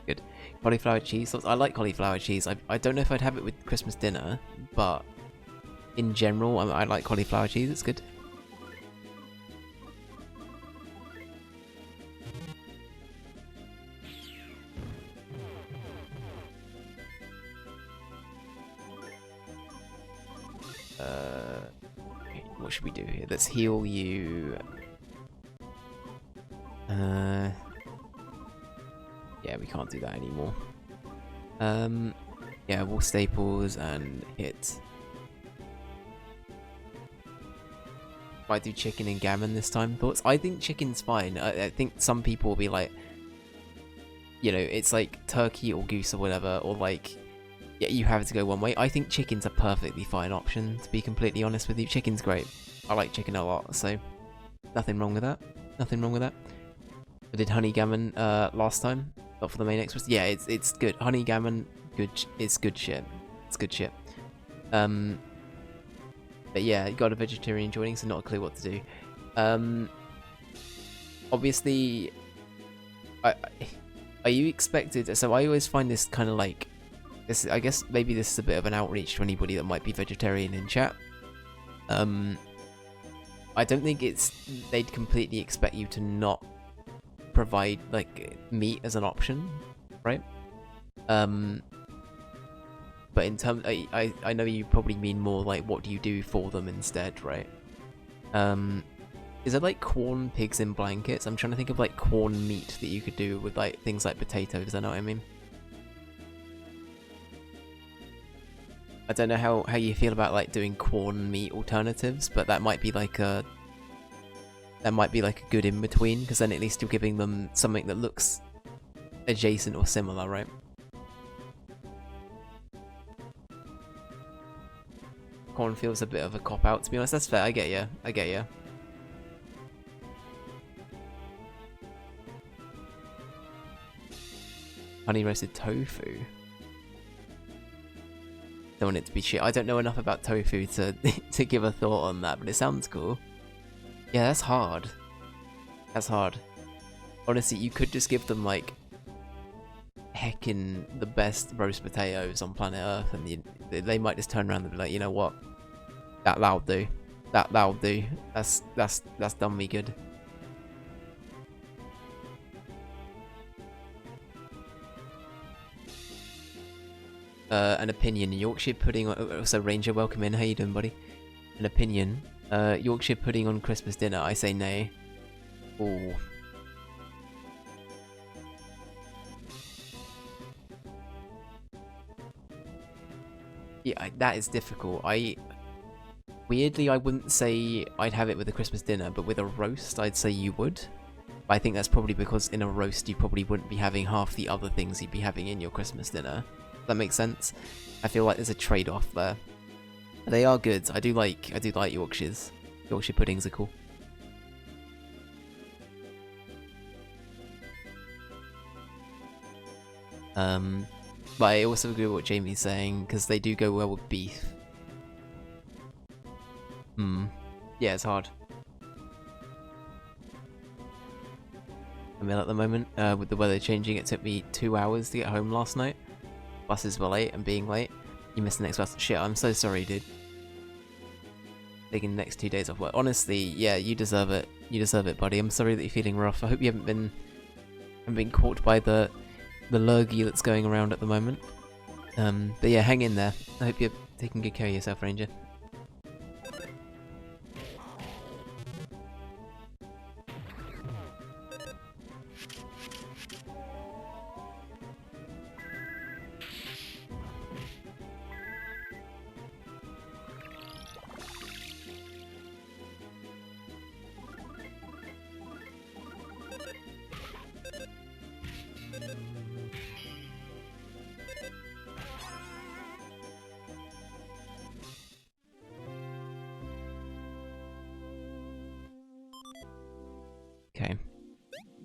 Good. Cauliflower cheese. I like cauliflower cheese. I don't know if I'd have it with Christmas dinner, but in general, I like cauliflower cheese. It's good. What should we do here? Let's heal you. Yeah, we can't do that anymore. Yeah, wall staples and hit. Might do chicken and gammon this time. Thoughts? I think chicken's fine. I think some people will be like, you know, it's like turkey or goose or whatever, or like Yeah, you have to go one way. I think chicken's a perfectly fine option, to be completely honest with you. Chicken's great. I like chicken a lot, so nothing wrong with that. Nothing wrong with that. I did honey gammon last time, not for the main express. Yeah, it's good. Honey gammon, good. It's good shit. It's good shit. But yeah, you got a vegetarian joining, so not a clue what to do. Obviously, are you expected? So I always find this kind of like this. I guess maybe this is a bit of an outreach to anybody that might be vegetarian in chat. I don't think they'd completely expect you to not provide like meat as an option, right? But in terms, I know you probably mean more like what do you do for them instead, right? Is it like corn pigs in blankets? I'm trying to think of like corn meat that you could do with like things like potatoes. I know what I mean. I don't know how you feel about like doing corn meat alternatives, but that might be like a good in between, because then at least you're giving them something that looks adjacent or similar, right? Corn feels a bit of a cop out, to be honest. That's fair. I get you. I get you. Honey roasted tofu. Don't want it to be shit. I don't know enough about tofu to to give a thought on that, but it sounds cool. Yeah, that's hard. That's hard. Honestly, you could just give them like heckin' the best roast potatoes on planet Earth, and they might just turn around and be like, you know what? That'll do. That'll do. That's done me good. An opinion: Yorkshire pudding. Also, Ranger, welcome in. How you doing, buddy? An opinion: Yorkshire pudding on Christmas dinner. I say nay. Ooh. Yeah, that is difficult. Weirdly, I wouldn't say I'd have it with a Christmas dinner, but with a roast, I'd say you would. But I think that's probably because in a roast, you probably wouldn't be having half the other things you'd be having in your Christmas dinner. Does that make sense? I feel like there's a trade-off there. They are good. I do like Yorkshires. Yorkshire puddings are cool. But I also agree with what Jamie's saying, because they do go well with beef. Yeah, it's hard. I'm ill at the moment. With the weather changing, it took me 2 hours to get home last night. Buses were late, and being late, you missed the next bus. Shit, I'm so sorry, dude. Taking the next 2 days off work. Honestly, yeah, you deserve it. You deserve it, buddy. I'm sorry that you're feeling rough. I hope you haven't been caught by the lurgy that's going around at the moment. But yeah, hang in there. I hope you're taking good care of yourself, Ranger. Okay.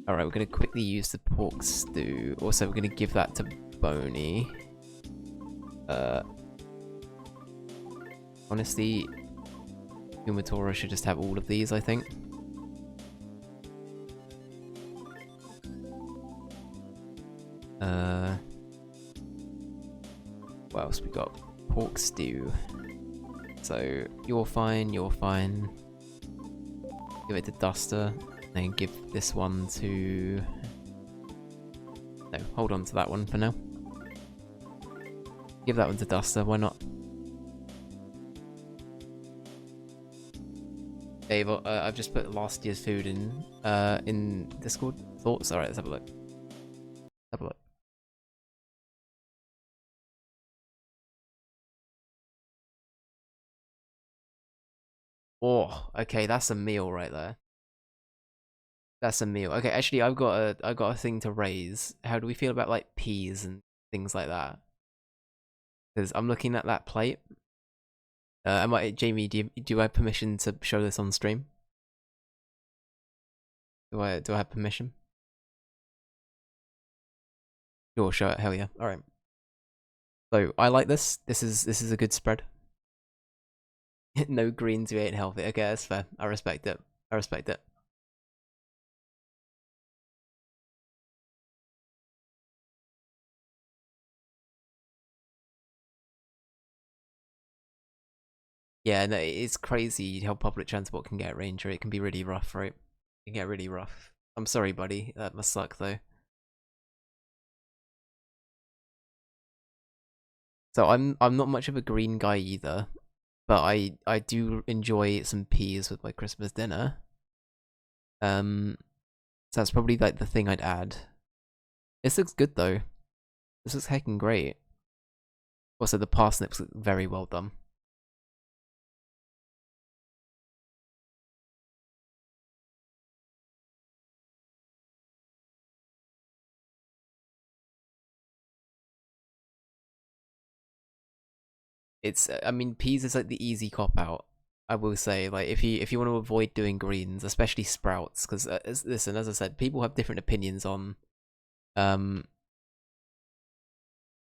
Alright, we're going to quickly use the pork stew. Also, we're going to give that to Boney. Honestly, Umatora should just have all of these, I think. What else we got? Pork stew. So, you're fine, you're fine. Give it to Duster. Then give this one to... No, hold on to that one for now. Give that one to Duster, why not? Dave, I've just put last year's food in Discord. Thoughts? Alright, let's have a look. Have a look. Oh, okay, that's a meal right there. That's a meal. Okay, actually, I've got a thing to raise. How do we feel about like peas and things like that? Because I'm looking at that plate. Jamie, do I have permission to show this on stream? Do I have permission? Sure, show it. Hell yeah! All right. So I like this. This is a good spread. No greens, you ain't healthy. Okay, that's fair. I respect it. I respect it. Yeah, no, it's crazy how public transport can get at Ranger. It can be really rough, right? It can get really rough. I'm sorry, buddy. That must suck, though. So I'm not much of a green guy either, but I do enjoy some peas with my Christmas dinner. So that's probably like the thing I'd add. This looks good though. This looks heckin' great. Also, the parsnips look very well done. It's I mean, peas is like the easy cop out. I will say, like, if you want to avoid doing greens, especially sprouts, because listen, as I said, people have different opinions on, um,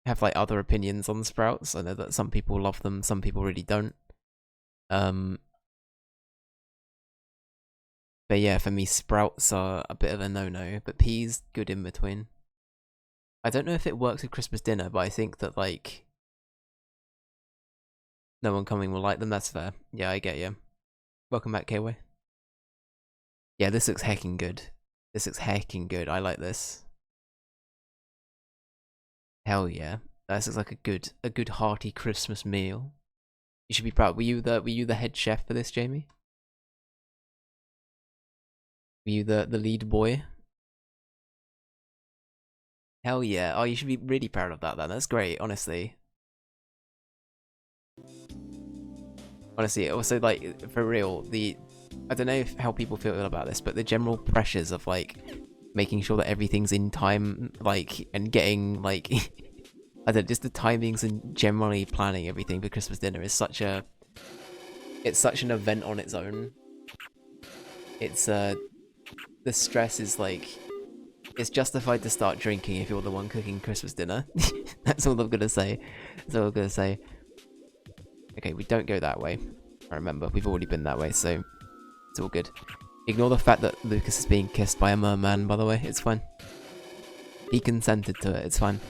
have like other opinions on sprouts. I know that some people love them, some people really don't. But yeah, for me, sprouts are a bit of a no-no, but peas, good in between. I don't know if it works with Christmas dinner, but I think that like no one coming will like them. That's fair. Yeah, I get you. Welcome back, KY. Yeah, this looks heckin' good. This looks heckin' good. I like this. Hell yeah. This looks like a good hearty Christmas meal. You should be proud. Were you the head chef for this, Jamie? Were you the lead boy? Hell yeah. Oh, you should be really proud of that then. That's great, honestly. Honestly, also like for real, I don't know how people feel about this, but the general pressures of like making sure that everything's in time, like, and getting like I don't know, just the timings and generally planning everything for Christmas dinner is such an event on its own. It's the stress is like, it's justified to start drinking if you're the one cooking Christmas dinner. That's all I'm gonna say. That's all I'm gonna say. Okay, we don't go that way. I remember, we've already been that way, so it's all good. Ignore the fact that Lucas is being kissed by a merman, by the way. It's fine. He consented to it. It's fine.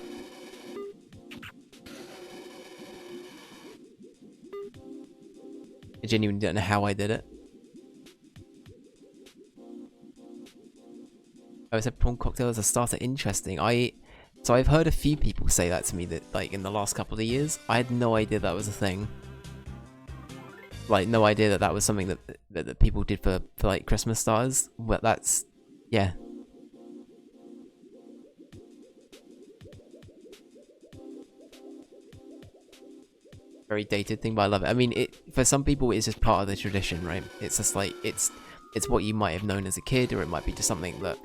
I genuinely don't know how I did it. I said prawn cocktail as a starter. Interesting. So I've heard a few people say that to me that like in the last couple of years. I had no idea that was a thing. Like no idea that that was something that people did for like Christmas starters. But that's, yeah. Very dated thing, but I love it. I mean, for some people it's just part of the tradition, right? It's just like it's what you might have known as a kid, or it might be just something that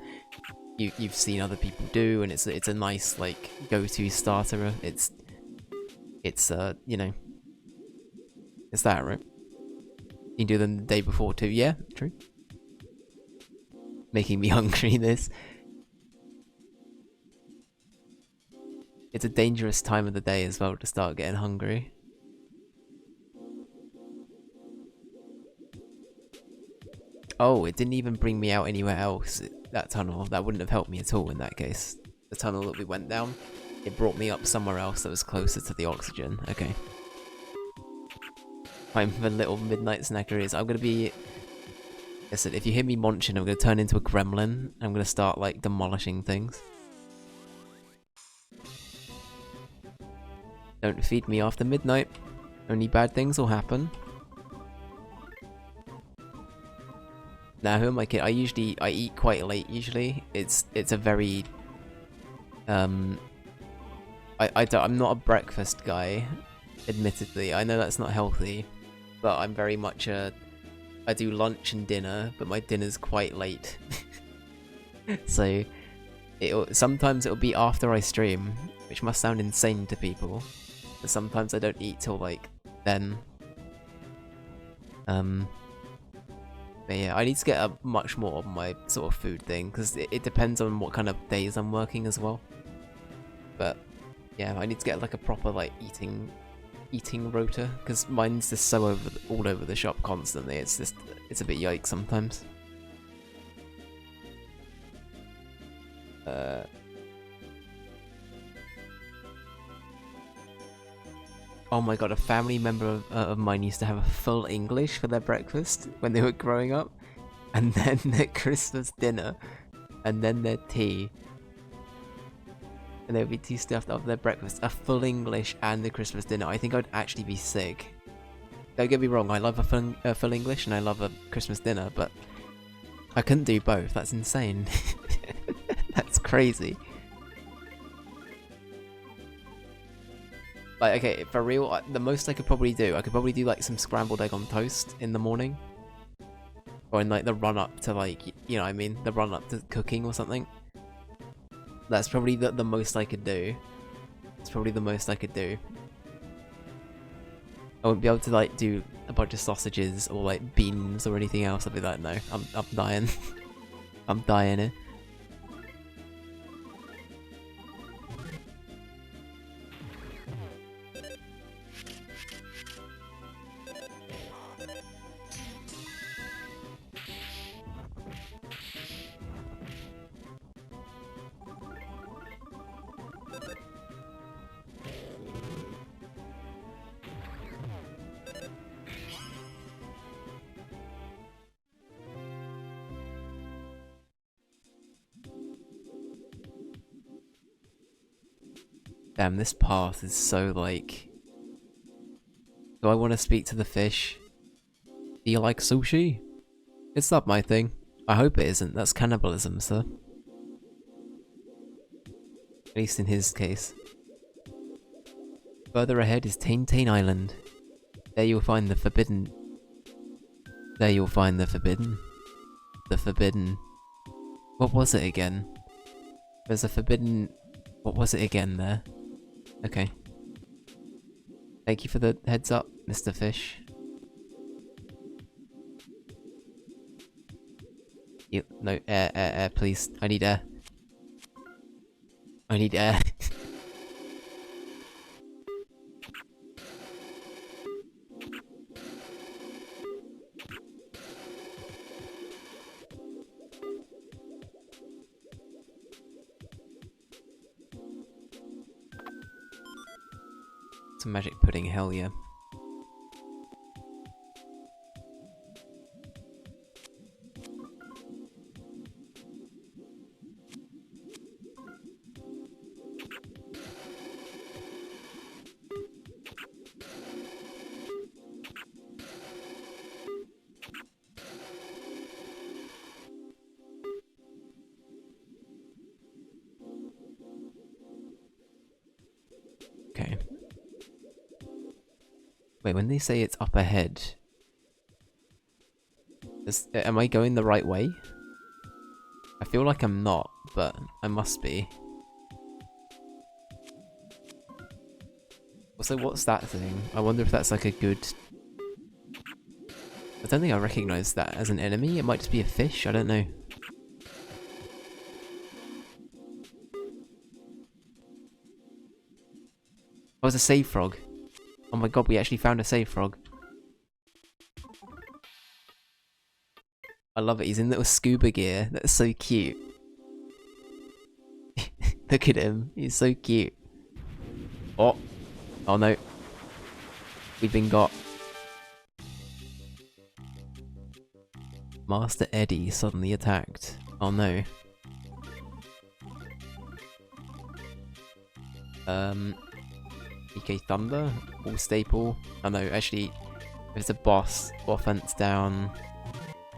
you've seen other people do, and it's a nice like go-to starter. It's you know, it's that, right? You can do them the day before too. Yeah, true. Making me hungry. This. It's a dangerous time of the day as well to start getting hungry. Oh, it didn't even bring me out anywhere else. That tunnel, that wouldn't have helped me at all in that case. The tunnel that we went down, it brought me up somewhere else that was closer to the oxygen. Okay. I'm the little midnight snacker is. I'm gonna be... Listen, if you hear me munching, I'm gonna turn into a gremlin. I'm gonna start, like, demolishing things. Don't feed me after midnight. Only bad things will happen. Now, who am I kidding? I eat quite late usually. It's a very... I'm not a breakfast guy, admittedly. I know that's not healthy, but I'm very much I do lunch and dinner, but my dinner's quite late. So, sometimes it'll be after I stream, which must sound insane to people. Sometimes I don't eat till like then. But yeah, I need to get a much more of my sort of food thing because it depends on what kind of days I'm working as well. But yeah, I need to get like a proper like eating rota because mine's just so all over the shop constantly. It's a bit yikes sometimes. Oh my god, a family member of mine used to have a full English for their breakfast when they were growing up, and then their Christmas dinner, and then their tea. And they would be tea stuffed after their breakfast, a full English and the Christmas dinner. I think I'd actually be sick. Don't get me wrong, I love a full English and I love a Christmas dinner, but I couldn't do both. That's insane. That's crazy. Like, okay, for real, the most I could probably do like some scrambled egg on toast in the morning. Or in like the run up to like, you know what I mean? The run up to cooking or something. That's probably the most I could do. It's probably the most I could do. I wouldn't be able to like do a bunch of sausages or like beans or anything else. I'd be like, no, I'm dying. I'm dying here. Damn, this path is so like... Do I want to speak to the fish? Do you like sushi? It's not my thing. I hope it isn't. That's cannibalism, sir. At least in his case. Further ahead is Taintain Island. There you'll find the forbidden... There you'll find the forbidden... The forbidden... What was it again? There's a forbidden... What was it again there? Okay. Thank you for the heads up, Mr. Fish. No, air, please. I need air. I need air. Some magic pudding, hell yeah. Okay. Wait, when they say it's up ahead... am I going the right way? I feel like I'm not, but I must be. Also, what's that thing? I wonder if that's like a good... I don't think I recognise that as an enemy. It might just be a fish, I don't know. Oh, it's a save frog. Oh my god, we actually found a save frog. I love it, he's in little scuba gear. That's so cute. Look at him, he's so cute. Oh. Oh no. We've been got. Master Eddie suddenly attacked. Oh no. EK Thunder? All staple? Oh no, actually, if it's a boss, offense down,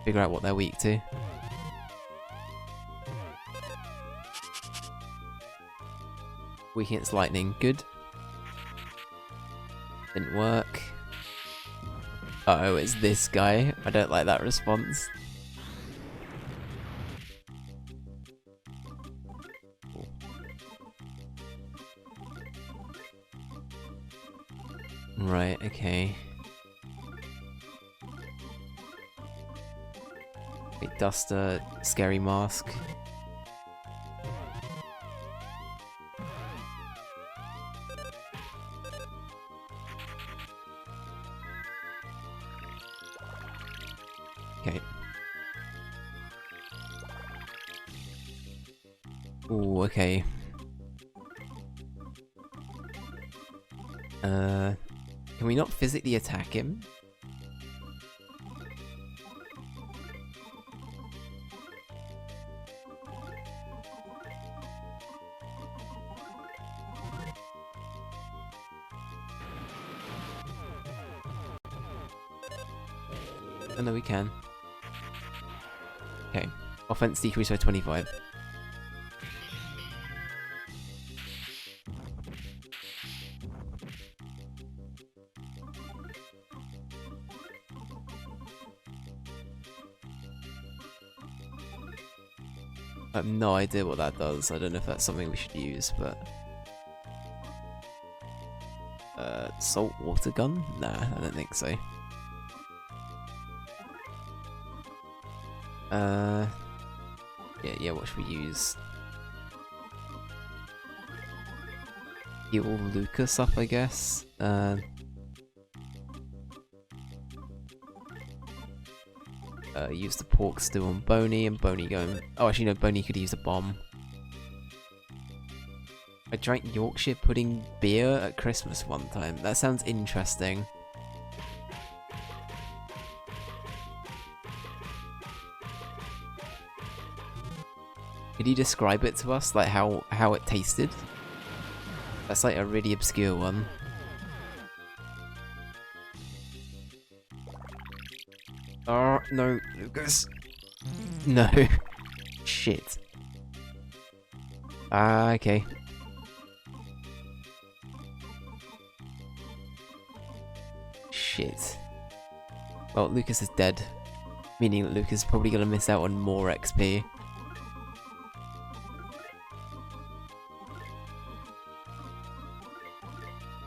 figure out what they're weak to. Weak against lightning, good. Didn't work. Uh-oh, it's this guy. I don't like that response. Right, okay. Wait, Duster, Scary Mask. Okay. Ooh, okay. Can we not physically attack him? Oh no, we can. Okay. Offense decreased by 25. I have no idea what that does. I don't know if that's something we should use, but... Salt water gun? Nah, I don't think so. Yeah, what should we use? Heal Lucas up, I guess? Use the pork stew on Boney, and Boney going... Oh, actually no, Boney could use a bomb. I drank Yorkshire pudding beer at Christmas one time. That sounds interesting. Could you describe it to us? Like how it tasted? That's like a really obscure one. Oh, no, Lucas. No. Shit. Ah, okay. Shit. Well, Lucas is dead. Meaning that Lucas is probably gonna miss out on more XP.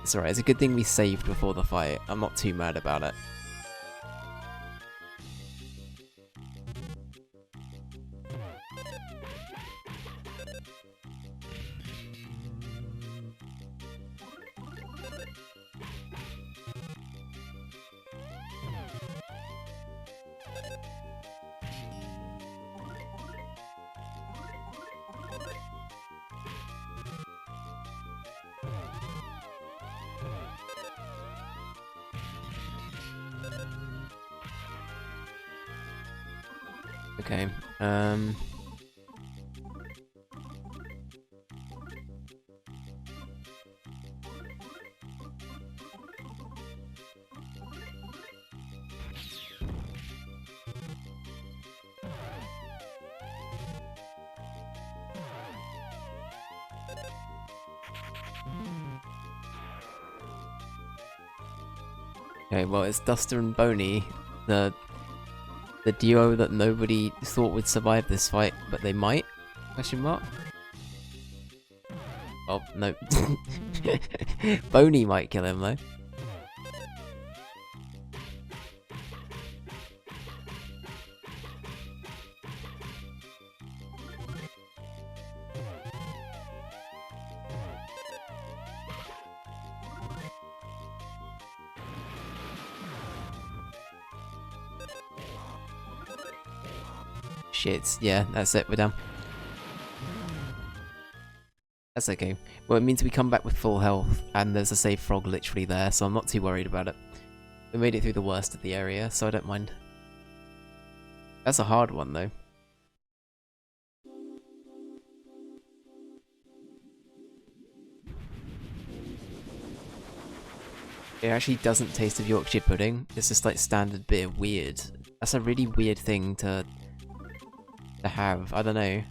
It's alright, it's a good thing we saved before the fight. I'm not too mad about it. Okay, okay, well, it's Duster and Boney, the duo that nobody thought would survive this fight, but they might? Question mark? Oh, no. Boney might kill him, though. Shit, yeah, that's it, we're down. That's okay. Well, it means we come back with full health, and there's a safe frog literally there, so I'm not too worried about it. We made it through the worst of the area, so I don't mind. That's a hard one, though. It actually doesn't taste of Yorkshire pudding. It's just like standard beer weird. That's a really weird thing to have. I don't know.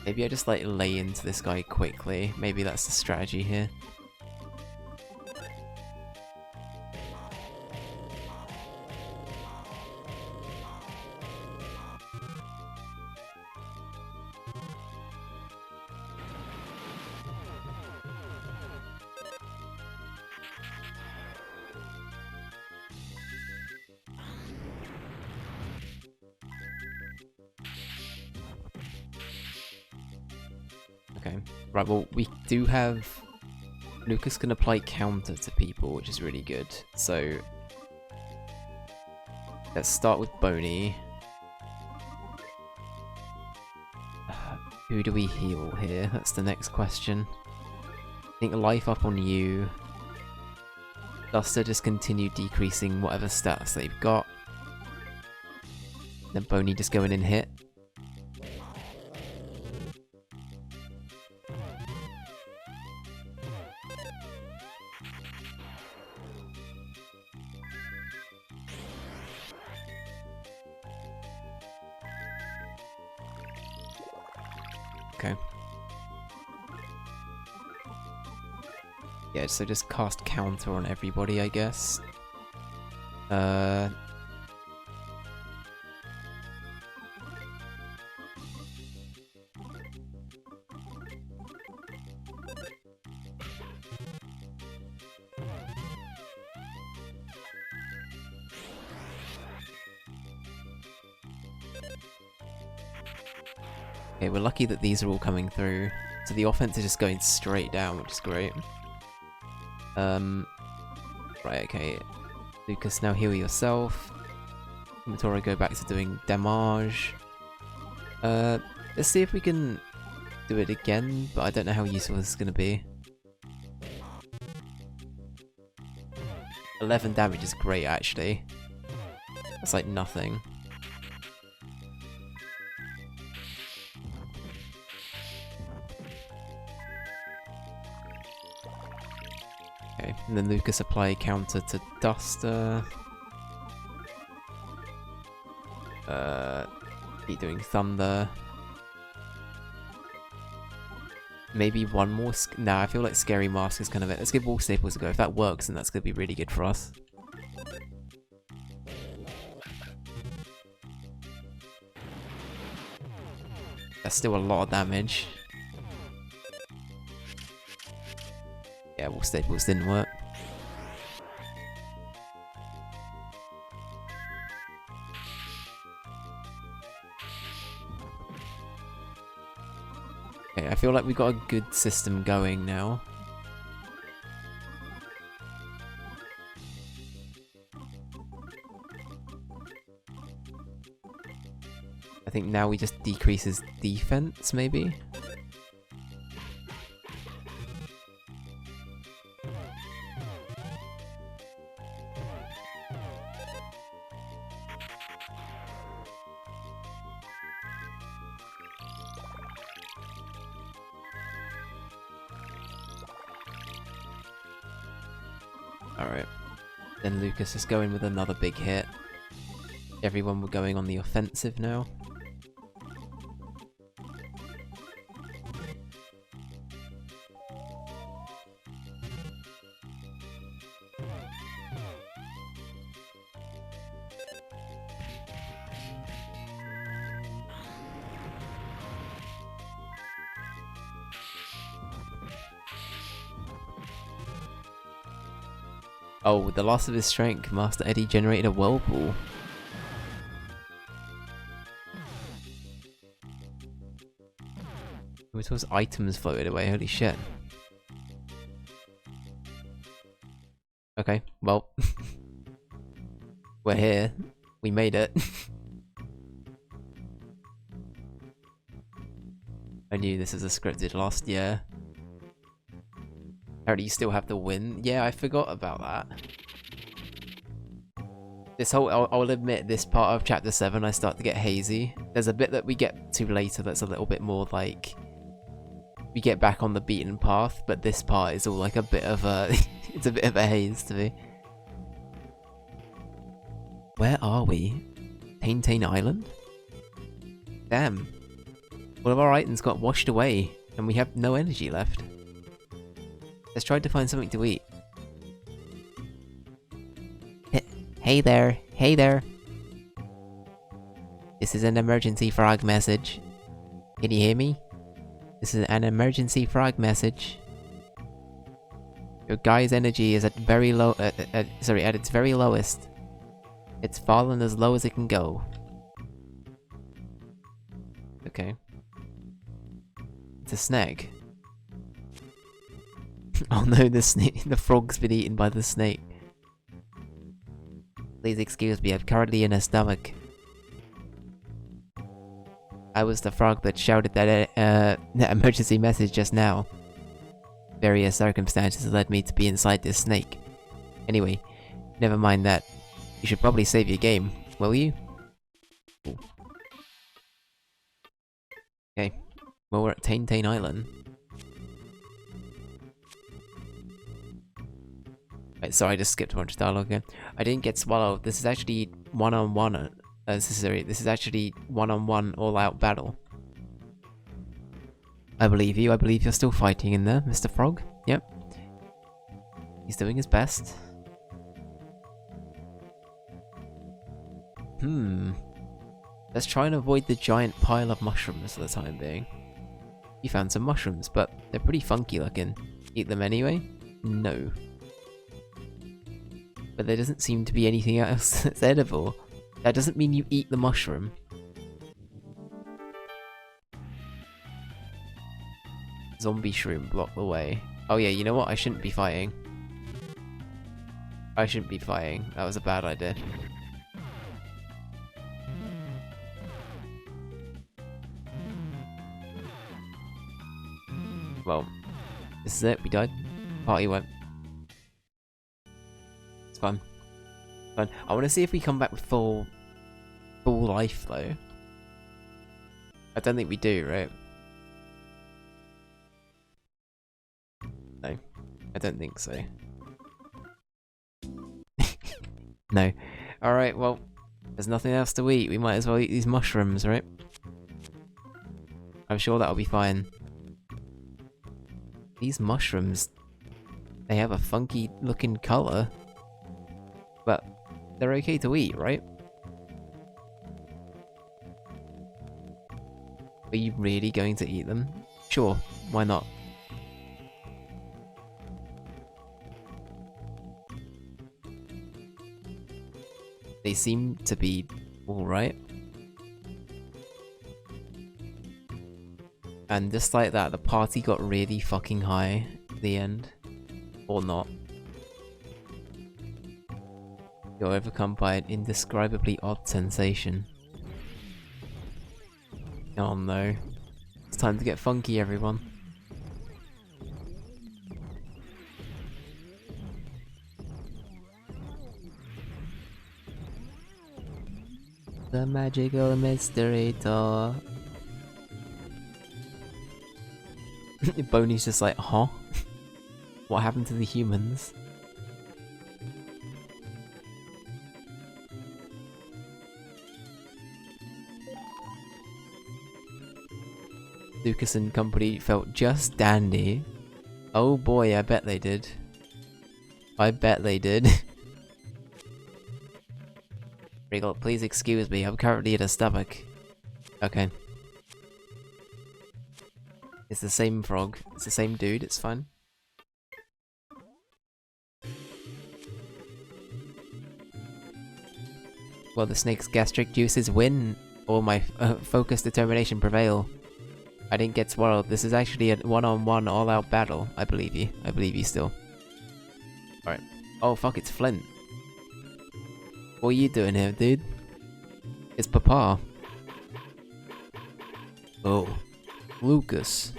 Maybe I just like lay into this guy quickly. Maybe that's the strategy here. Okay. Right, well, we do have... Lucas can apply counter to people, which is really good. So... let's start with Boney. Who do we heal here? That's the next question. I think life up on you. Duster just continue decreasing whatever stats they've got. Then Boney just go in and hit. Okay. Yeah, so just cast counter on everybody, I guess. Okay, we're lucky that these are all coming through. So the offense is just going straight down, which is great. Right, okay. Lucas, now heal yourself. Matoro, go back to doing damage. Let's see if we can do it again, but I don't know how useful this is going to be. 11 damage is great, actually. That's like nothing. Okay, and then Lucas apply counter to Duster. Keep doing Thunder. Maybe one more. Nah, I feel like Scary Mask is kind of it. Let's give Wall Staples a go. If that works, then that's going to be really good for us. That's still a lot of damage. Yeah, Wall Staples didn't work. Okay, I feel like we got a good system going now. I think now we just decrease his defense, maybe? Alright. Then Lucas is going with another big hit. Everyone were going on the offensive now. Oh, with the loss of his strength, Master Eddie generated a whirlpool. It was items floated away, holy shit. Okay, well. We're here. We made it. I knew this was a scripted loss, yeah. Apparently you still have the win. Yeah, I forgot about that. This whole, I'll admit, this part of Chapter 7 I start to get hazy. There's a bit that we get to later that's a little bit more like... we get back on the beaten path, but this part is all like a bit of a... it's a bit of a haze to me. Where are we? Paintain Island? Damn. One of our items got washed away, and we have no energy left. Let's try to find something to eat. Hey there, hey there. This is an emergency frog message. Can you hear me? This is an emergency frog message. Your guy's energy is at very low. Sorry, at its very lowest. It's fallen as low as it can go. Okay. the snag. Oh no, the frog's been eaten by the snake. Please excuse me, I'm currently in a stomach. I was the frog that shouted that emergency message just now. Various circumstances led me to be inside this snake. Anyway, never mind that. You should probably save your game, will you? Ooh. Okay, well we're at Tain Island. Wait, sorry, I just skipped a bunch of dialogue again. I didn't get swallowed. This is actually one-on-one. This is actually one-on-one all-out battle. I believe you. I believe you're still fighting in there, Mr. Frog. Yep. He's doing his best. Let's try and avoid the giant pile of mushrooms for the time being. You found some mushrooms, but they're pretty funky looking. Eat them anyway? No. But there doesn't seem to be anything else that's edible. That doesn't mean you eat the mushroom. Zombie shroom block the way. Oh yeah, you know what? I shouldn't be fighting. I shouldn't be fighting. That was a bad idea. Well, this is it. We died. Party went. It's fun. Fun. I want to see if we come back with full life though. I don't think we do, right? No, I don't think so. No. Alright, well, there's nothing else to eat. We might as well eat these mushrooms, right? I'm sure that'll be fine. These mushrooms, they have a funky looking colour. But they're okay to eat, right? Are you really going to eat them? Sure, why not? They seem to be alright. And just like that, the party got really fucking high at the end. Or not. You're overcome by an indescribably odd sensation. Oh no. It's time to get funky, everyone. The magical mystery tour. Boney's just like, huh? What happened to the humans? Lucas and company felt just dandy. Oh boy, I bet they did. I bet they did. Regal, please excuse me, I'm currently in a stomach. Okay. It's the same frog. It's the same dude, it's fine. Well, the snake's gastric juices win, or my focused determination prevail. I didn't get swallowed. This is actually a one-on-one all-out battle. I believe you. I believe you still. Alright. Oh fuck, it's Flint. What are you doing here, dude? It's Papa. Oh. Lucas.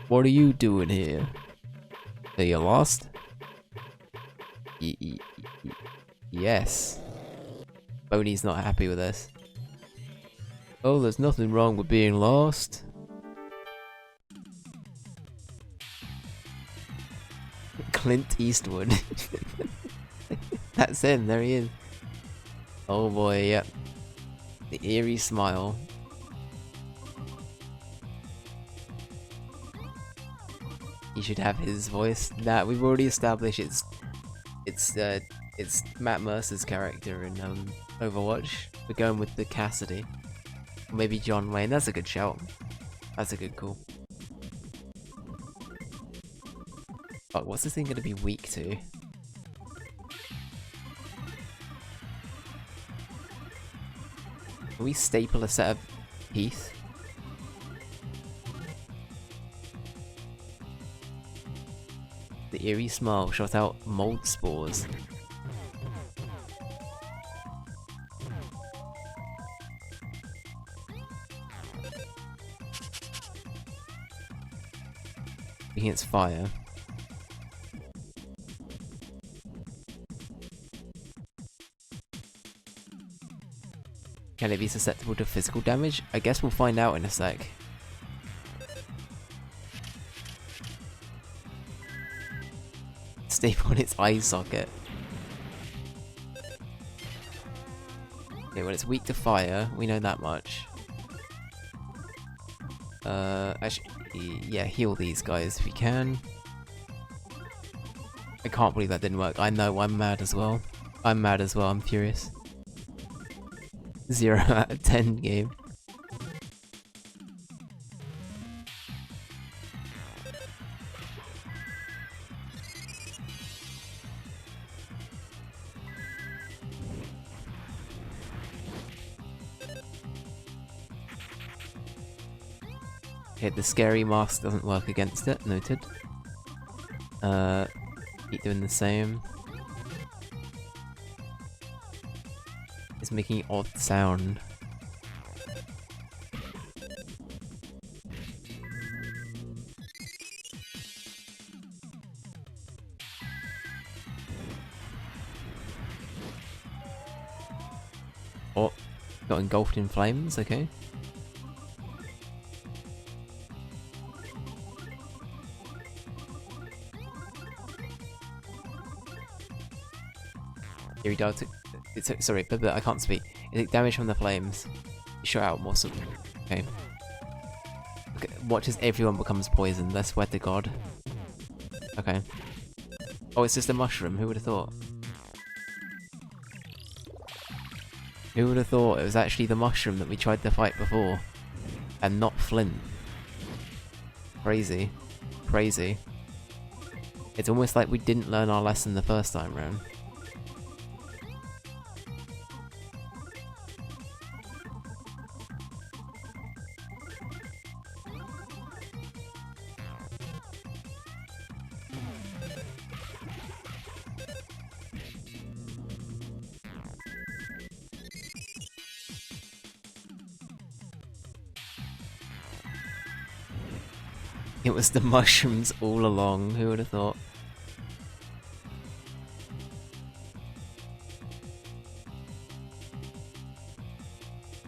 What are you doing here? Are you lost? Yes. Boney's not happy with us. Oh, there's nothing wrong with being lost. Clint Eastwood. That's him, there he is. Oh boy, yep. The eerie smile. He should have his voice. Nah, we've already established it's Matt Mercer's character in Overwatch. We're going with the Cassidy. Or maybe John Wayne. That's a good shout. That's a good call. Fuck, what's this thing gonna be weak to? Can we staple a set of teeth? The eerie smile shot out mold spores. Thinking it's fire. Can it be susceptible to physical damage? I guess we'll find out in a sec. Staple in its eye socket. Okay, well, it's weak to fire, we know that much. Actually, yeah, heal these guys if we can. I can't believe that didn't work. I know, I'm mad as well. I'm mad as well, I'm furious. 0 out of 10 game. Okay, the scary mask doesn't work against it, noted. Keep doing the same. It's making odd sound. Oh, got engulfed in flames, okay. Here he died. Sorry, but I can't speak. It took damage from the flames. He shot out more. Okay. Okay. Watch as everyone becomes poisoned. I swear to God. Okay. Oh, it's just a mushroom. Who would have thought? Who would have thought it was actually the mushroom that we tried to fight before, and not Flint? Crazy. Crazy. It's almost like we didn't learn our lesson the first time round. It was the mushrooms all along, who would have thought?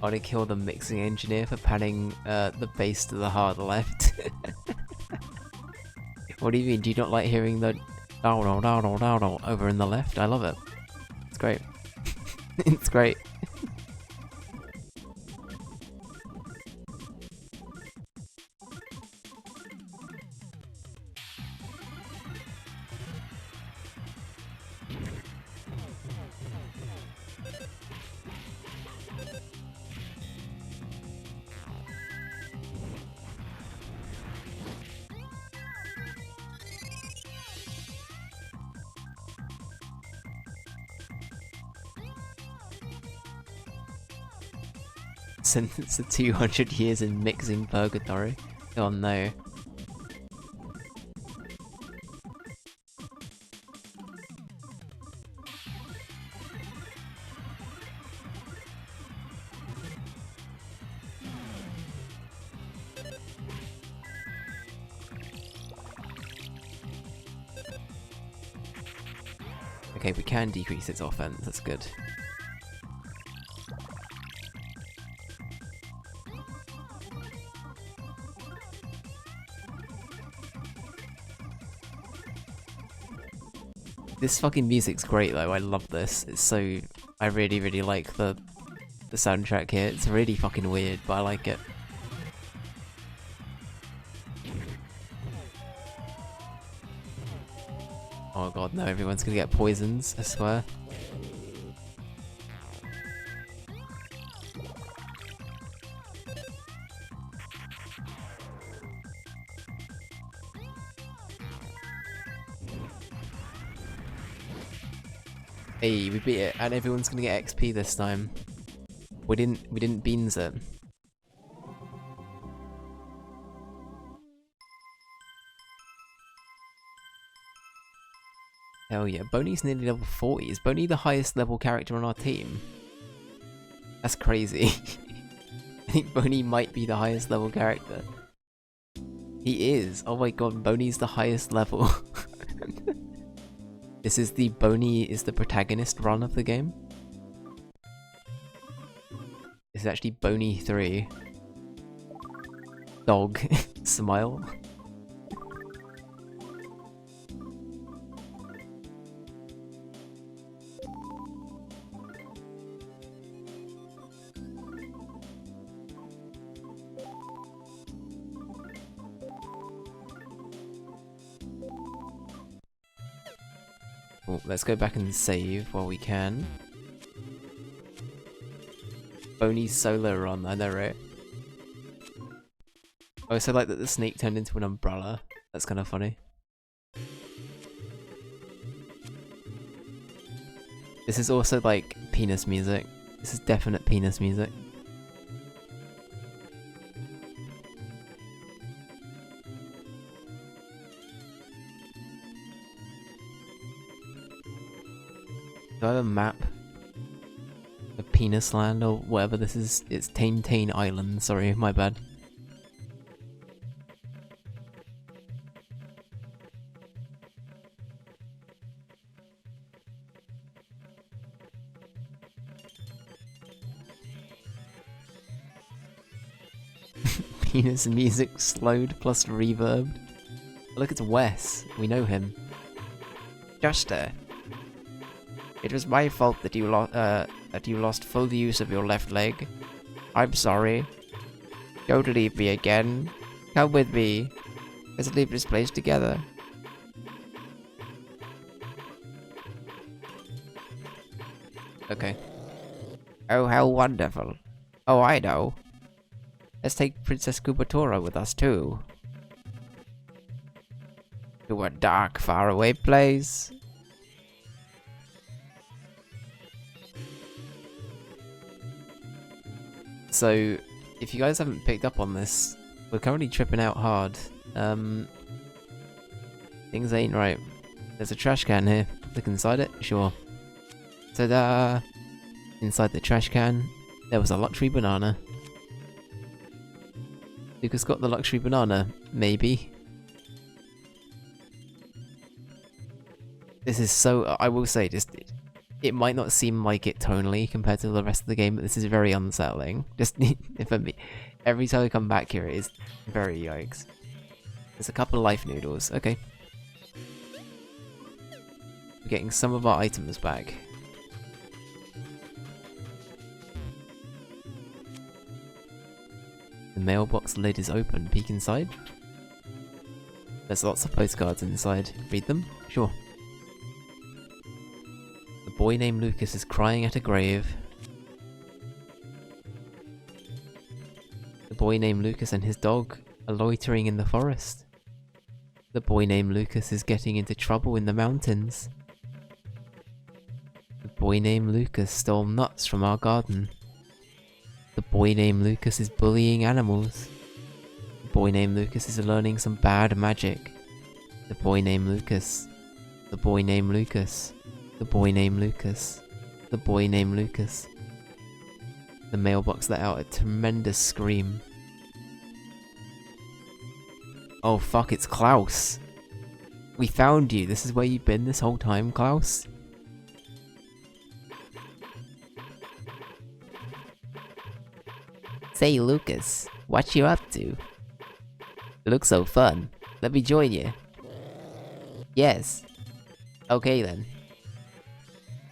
I'd have killed the mixing engineer for panning the bass to the hard left. What do you mean? Do you not like hearing the over in the left? I love it. It's great. It's great. Sentence to 200 years in mixing purgatory. Oh no. Okay, we can decrease its offense, that's good. This fucking music's great though, I love this. It's so... I really, really like the soundtrack here. It's really fucking weird, but I like it. Oh god, no, everyone's gonna get poisons, I swear. Hey, we beat it, and everyone's gonna get XP this time. We didn't beans it. Hell yeah, Boney's nearly level 40. Is Boney the highest level character on our team? That's crazy. I think Boney might be the highest level character. He is. Oh my god, Boney's the highest level. This is the Boney is the protagonist run of the game. This is actually Boney 3. Dog. Smile. Well, let's go back and save while we can. Boney's solo run, I know, right? I also like that the snake turned into an umbrella. That's kind of funny. This is also like penis music. This is definite penis music. Do I have a map? A penis land or whatever this is? It's Tane Island, sorry, my bad. Penis music slowed plus reverbed. Look, it's Wes. We know him. Juster. It was my fault that you lost full use of your left leg. I'm sorry. Don't leave me again. Come with me. Let's leave this place together. Okay. Oh, how wonderful. Oh, I know. Let's take Princess Kubatora with us too. To a dark, faraway place. So, if you guys haven't picked up on this, we're currently tripping out hard. Things ain't right. There's a trash can here. Look inside it? Sure. Ta-da! Inside the trash can, there was a luxury banana. Lucas got the luxury banana, maybe. This is so... I will say, just... It might not seem like it tonally compared to the rest of the game, but this is very unsettling. Just, for me, every time I come back here, it is very yikes. There's a couple of life noodles, okay. We're getting some of our items back. The mailbox lid is open. Peek inside. There's lots of postcards inside. Read them? Sure. The boy named Lucas is crying at a grave. The boy named Lucas and his dog are loitering in the forest. The boy named Lucas is getting into trouble in the mountains. The boy named Lucas stole nuts from our garden. The boy named Lucas is bullying animals. The boy named Lucas is learning some bad magic. The boy named Lucas. The boy named Lucas. The boy named Lucas. The boy named Lucas. The mailbox let out a tremendous scream. Oh fuck, it's Klaus. We found you. This is where you've been this whole time, Klaus? Say, Lucas, what you up to? It looks so fun. Let me join you. Yes. Okay then.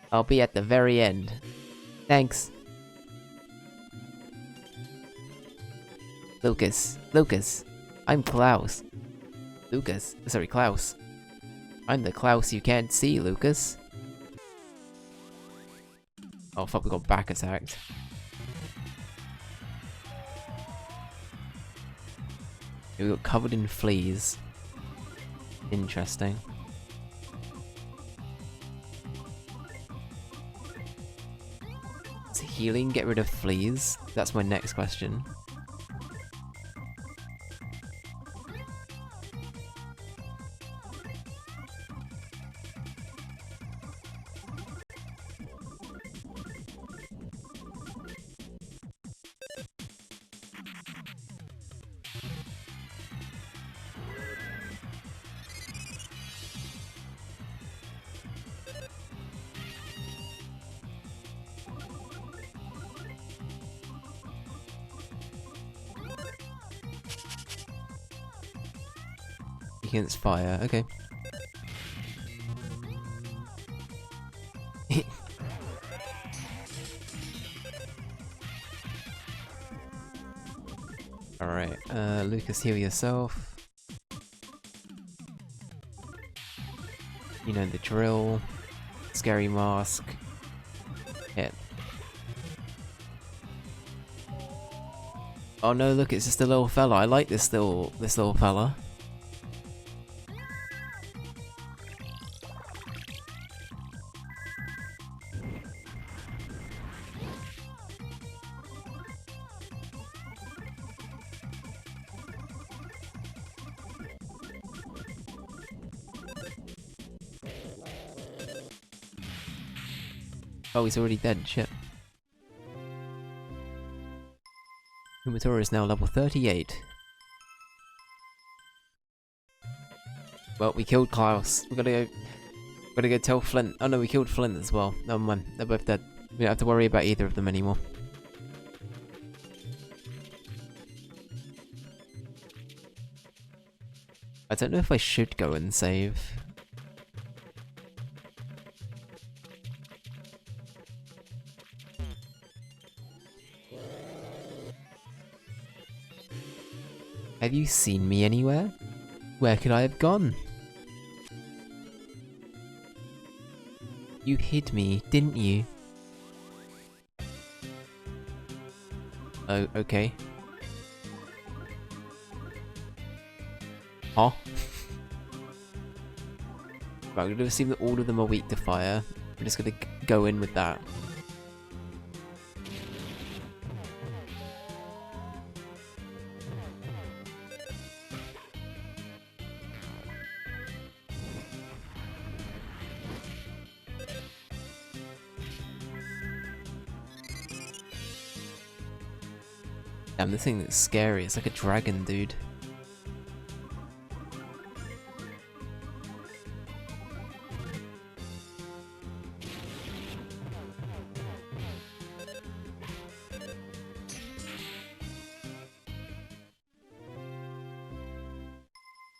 I'll be at the very end. Thanks. Lucas. I'm Klaus. Klaus. I'm the Klaus you can't see, Lucas. Oh fuck, we got back attacked. We got covered in fleas. Interesting. Does healing get rid of fleas? That's my next question. against fire. Okay. Alright, Lucas, heal yourself. You know the drill. Scary mask. Hit. Oh no, look, it's just a little fella. I like this little fella. Oh, he's already dead, shit. Kumatora is now level 38. Well, we killed Klaus. We gotta go tell Flint. Oh no, we killed Flint as well. Never mind, they're both dead. We don't have to worry about either of them anymore. I don't know if I should go and save. Have you seen me anywhere? Where could I have gone? You hid me, didn't you? Oh, okay. Huh? Right, I'm gonna assume that all of them are weak to fire. We're just gonna go in with that. Damn, this thing is scary. It's like a dragon, dude.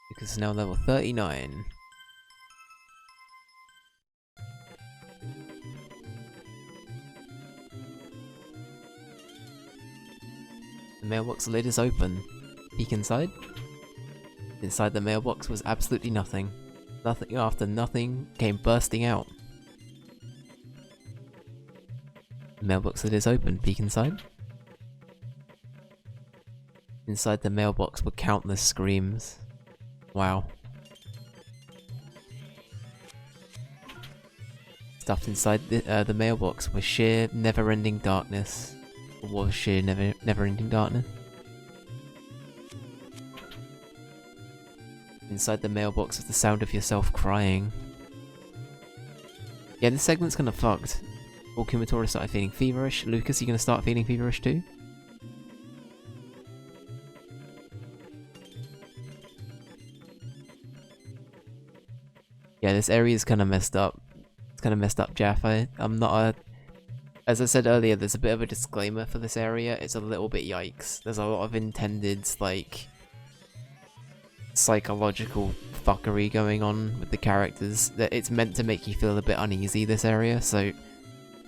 Because it's now level 39. The mailbox lid is open. Peek inside. Inside the mailbox was absolutely nothing. Nothing after nothing came bursting out. The mailbox lid is open. Peek inside. Inside the mailbox were countless screams. Wow. Stuffed inside the mailbox was sheer, never-ending darkness. Or was sheer, never-ending darkness. Inside the mailbox was the sound of yourself crying. Yeah, this segment's kinda fucked. All Kumatora started feeling feverish. Lucas, you gonna start feeling feverish too? Yeah, this area is kinda messed up. It's kinda messed up, Jaff. I'm not a... As I said earlier, there's a bit of a disclaimer for this area. It's a little bit yikes. There's a lot of intended, like, psychological fuckery going on with the characters. That it's meant to make you feel a bit uneasy, this area, so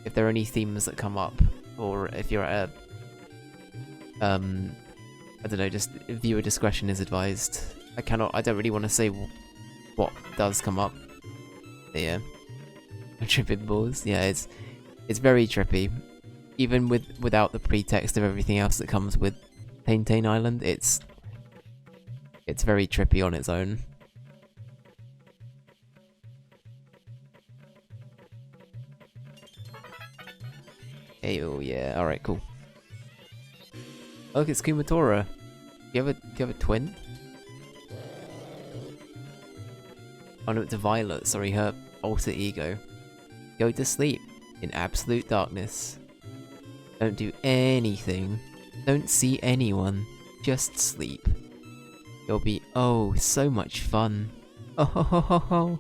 if there are any themes that come up, or if you're at a... I don't know, just viewer discretion is advised. I don't really want to say what does come up. Yeah. Tripping balls. Yeah, it's very trippy. Even without the pretext of everything else that comes with Paintain Island, it's very trippy on its own. Hey, oh yeah, alright, cool. Oh, look, it's Kumatora. Do you have a twin? Oh no, it's a Violet, sorry, her alter ego. Go to sleep in absolute darkness. Don't do anything. Don't see anyone. Just sleep. It'll be, oh, so much fun. Oh ho ho ho ho.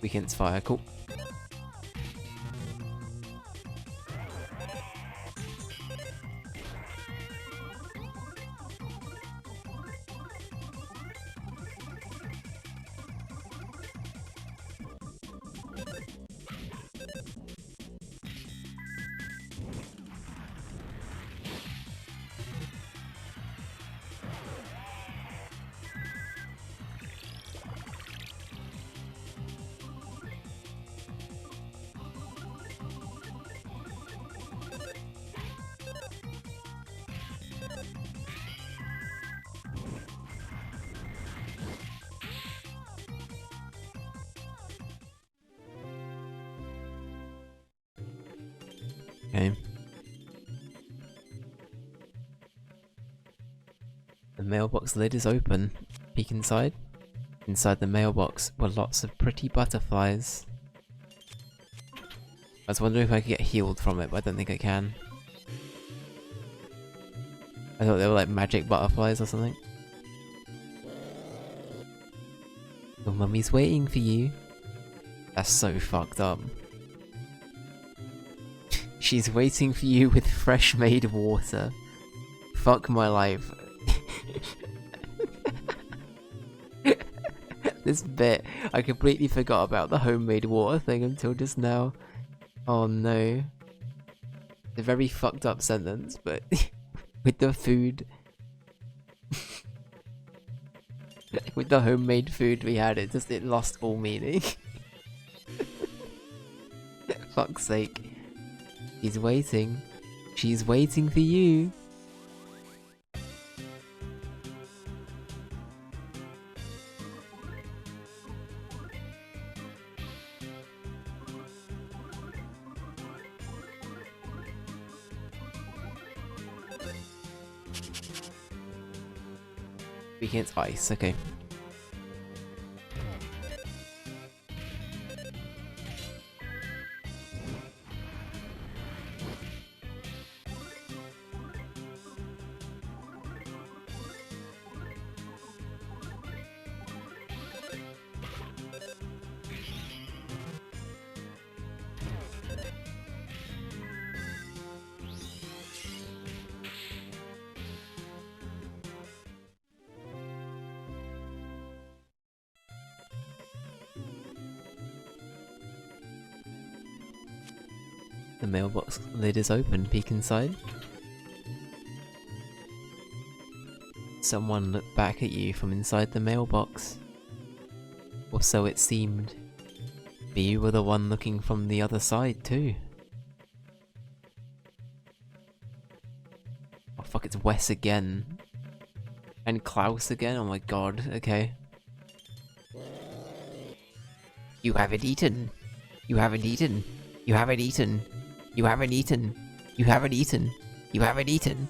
Weekend's fire, cool. Okay. The mailbox lid is open. Peek inside. Inside the mailbox were lots of pretty butterflies. I was wondering if I could get healed from it, but I don't think I can. I thought they were like magic butterflies or something. Your mummy's waiting for you. That's so fucked up. She's waiting for you with fresh made water. Fuck my life. This bit, I completely forgot about the homemade water thing until just now. Oh no. It's a very fucked up sentence, but with the food... with the homemade food we had, it lost all meaning. Fuck's sake. She's waiting. She's waiting for you. Weekend's ice, okay. The mailbox lid is open, peek inside. Someone looked back at you from inside the mailbox. Or so it seemed. But you were the one looking from the other side too. Oh fuck, it's Wes again. And Klaus again? Oh my god, okay. You haven't eaten. You haven't eaten. You haven't eaten. You haven't eaten. You haven't eaten. You haven't eaten.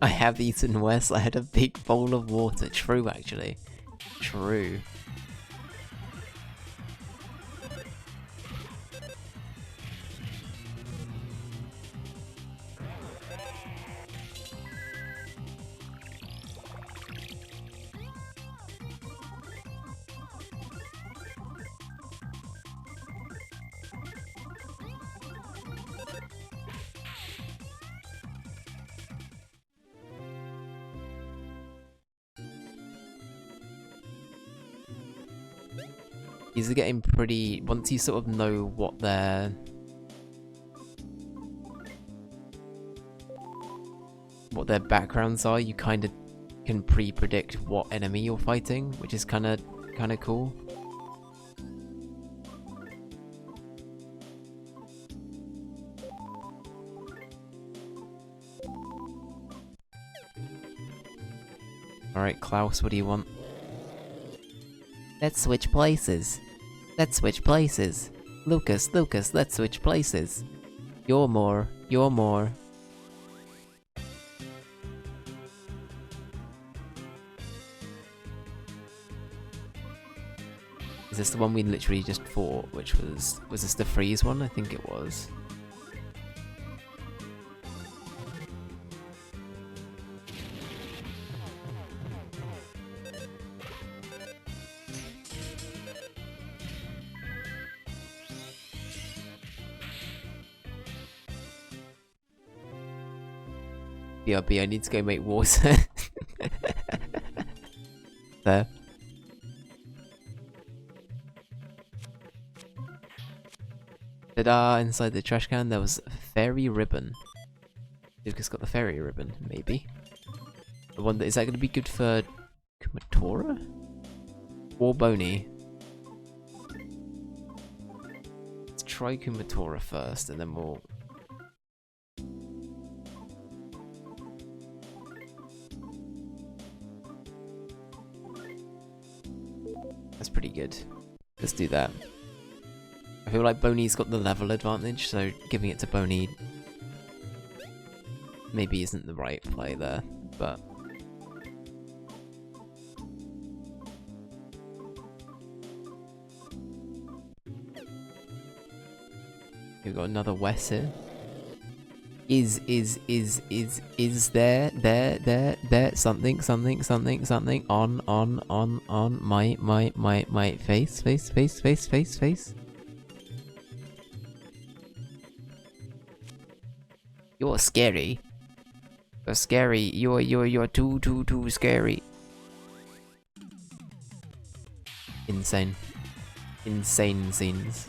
I have eaten Wes. I had a big bowl of water. True, actually. True. These are getting pretty... Once you sort of know what their backgrounds are, you kind of can pre-predict what enemy you're fighting, which is kind of cool. Alright, Klaus, what do you want? Let's switch places. Let's switch places. Lucas, Lucas, let's switch places. You're more. You're more. Is this the one we literally just fought, which was this the freeze one? I think it was. BRB, I need to go make water. There. Ta-da! Inside the trash can there was a fairy ribbon. Lucas got the fairy ribbon, maybe. I wonder, is that going to be good for Kumatora? Or Boney? Let's try Kumatora first, and then we'll... That's pretty good. Let's do that. I feel like Boney's got the level advantage, so giving it to Boney maybe isn't the right play there, but... We've got another Wes here. Is there something on my face. You're scary. You're scary. You're too scary. Insane. Insane scenes.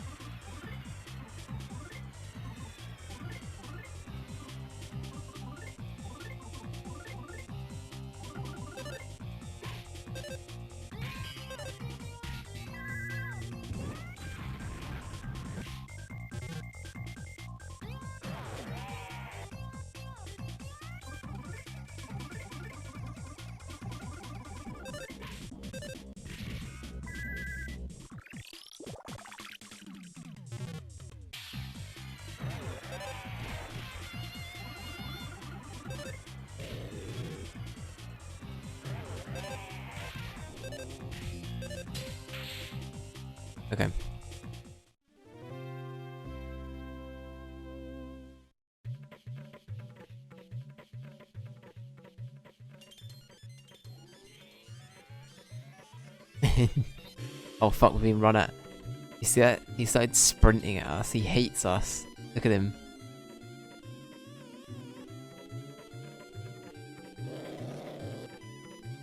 Okay. Oh fuck, we've been run at. You see that? He started sprinting at us. He hates us. Look at him.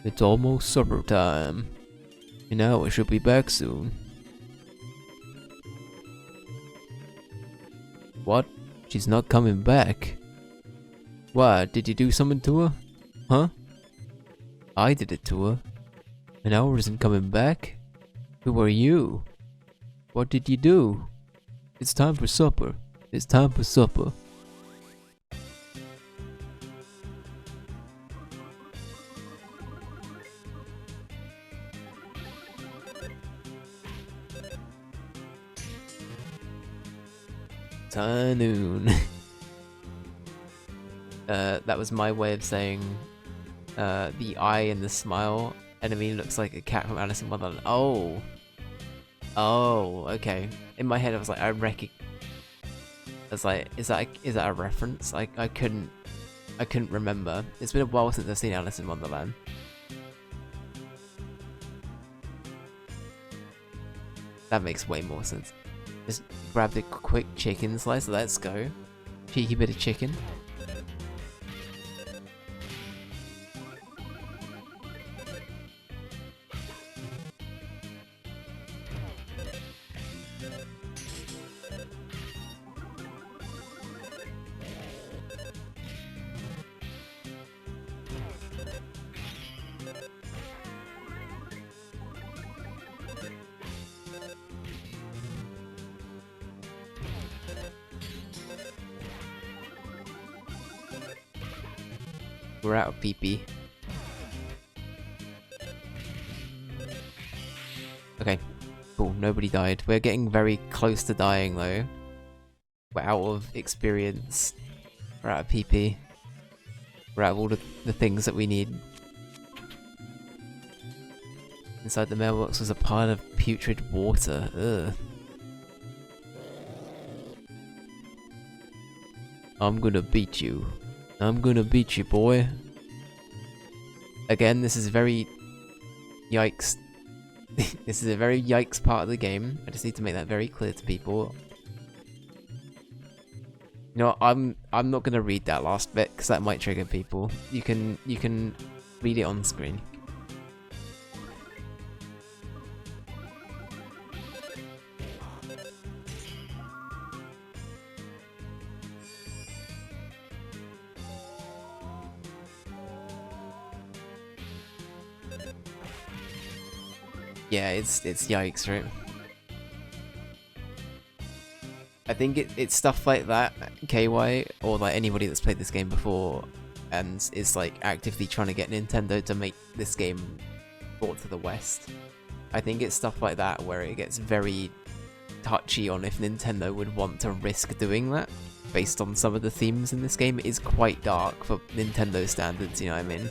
It's almost supper time. You know, I should be back soon. What? She's not coming back? What? Did you do something to her? Huh? I did it to her. And ours isn't coming back? Who are you? What did you do? It's time for supper. It's time for supper. High noon. That was my way of saying the eye and the smile enemy looks like a cat from Alice in Wonderland. Oh. Oh, okay. In my head I was like, I was like, is that a reference? I couldn't remember. It's been a while since I've seen Alice in Wonderland. That makes way more sense. Just grab the quick chicken slice, let's go. Cheeky bit of chicken. We're out of PP. Okay, cool. Nobody died. We're getting very close to dying though. We're out of experience. We're out of PP. We're out of all the things that we need. Inside the mailbox was a pile of putrid water. Ugh. I'm gonna beat you. I'm gonna beat you, boy. Again, this is very... Yikes. This is a very yikes part of the game. I just need to make that very clear to people. You know what, I'm not gonna read that last bit because that might trigger people. You can read it on screen. Yeah, it's yikes, right? I think it's stuff like that, KY, or like anybody that's played this game before and is like actively trying to get Nintendo to make this game brought to the West. I think it's stuff like that where it gets very touchy on if Nintendo would want to risk doing that, based on some of the themes in this game. It is quite dark for Nintendo standards, you know what I mean?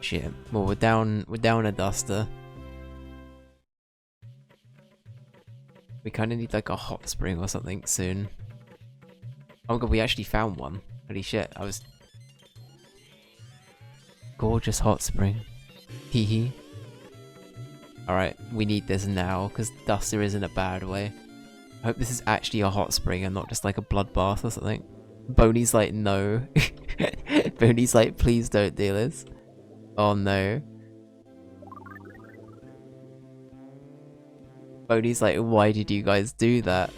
Shit. Well, we're down a duster. We kind of need like a hot spring or something soon. Oh god, we actually found one. Holy shit, I was... Gorgeous hot spring. Hee hee. Alright, we need this now, because duster is in a bad way. I hope this is actually a hot spring and not just like a bloodbath or something. Boney's like, no. Boney's like, please don't do this. Oh no. Boney's like, why did you guys do that?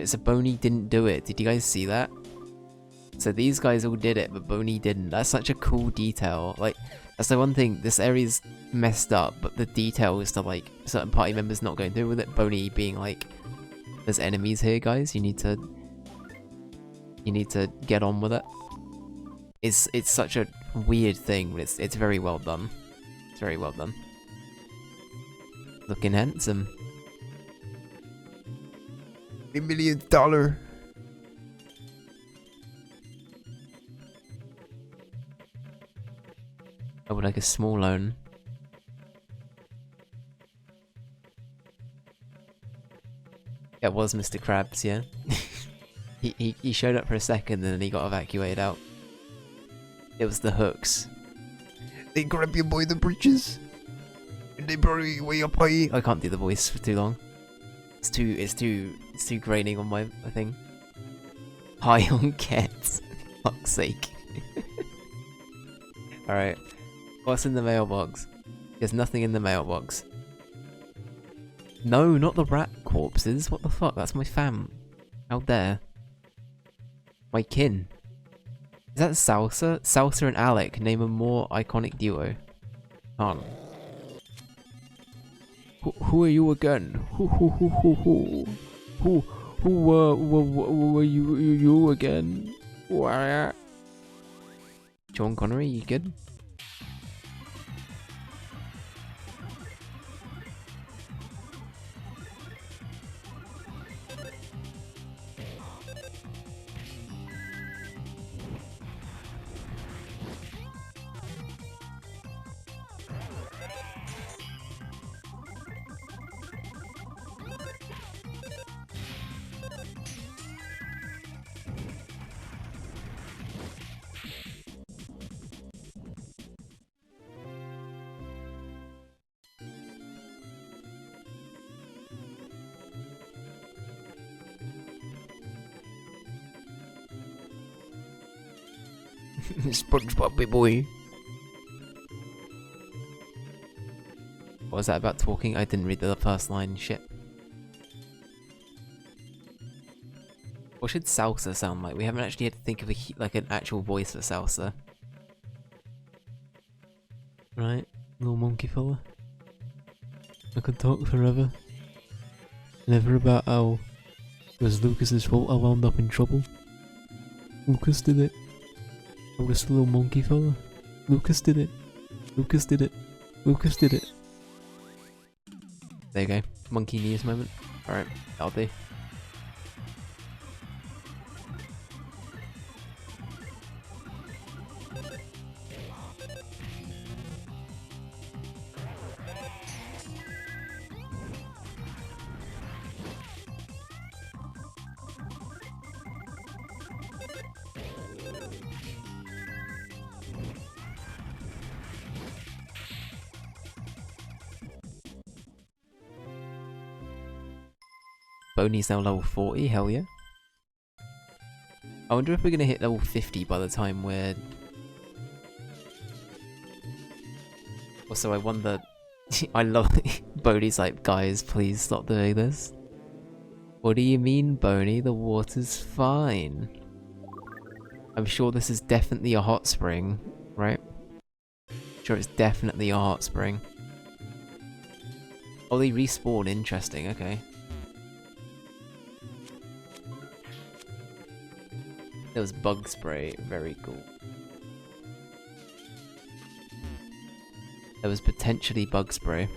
So Boney didn't do it. Did you guys see that? So these guys all did it, but Boney didn't. That's such a cool detail. Like, that's the one thing. This area's messed up, but the detail is to like certain party members not going through with it. Boney being like, "There's enemies here, guys. You need to get on with it." It's such a weird thing, but it's very well done. It's very well done. Looking handsome. $1 million. I would like a small loan. It was Mr. Krabs, yeah. he showed up for a second and then he got evacuated out. It was the hooks. They grab you by the breeches and they brought you way up high. I can't do the voice for too long. It's too graining on my thing. High on cats. Fuck's sake. Alright. What's in the mailbox? There's nothing in the mailbox. No, not the rat corpses. What the fuck? That's my fam. How dare. My kin. Is that Salsa? Salsa and Alec name a more iconic duo. Can't. Who are you again? Who were you again? Sean Connery, you good? SpongeBob boy. What was that about talking? I didn't read the first line. Shit. What should salsa sound like? We haven't actually had to think of like an actual voice for salsa. Right, little monkey fella. I could talk forever. Never about how it was Lucas's fault I wound up in trouble. Lucas did it. I was the little monkey fella. Lucas did it. Lucas did it. Lucas did it. There you go. Monkey news moment. Alright, that'll do. Boney's now level 40, hell yeah. I wonder if we're gonna hit level 50 by the time we're... Also, I wonder... I love Boney's like, guys, please stop doing this. What do you mean, Boney? The water's fine. I'm sure this is definitely a hot spring, right? Sure, it's definitely a hot spring. Oh, they respawn, interesting, okay. There was bug spray, very cool. There was potentially bug spray.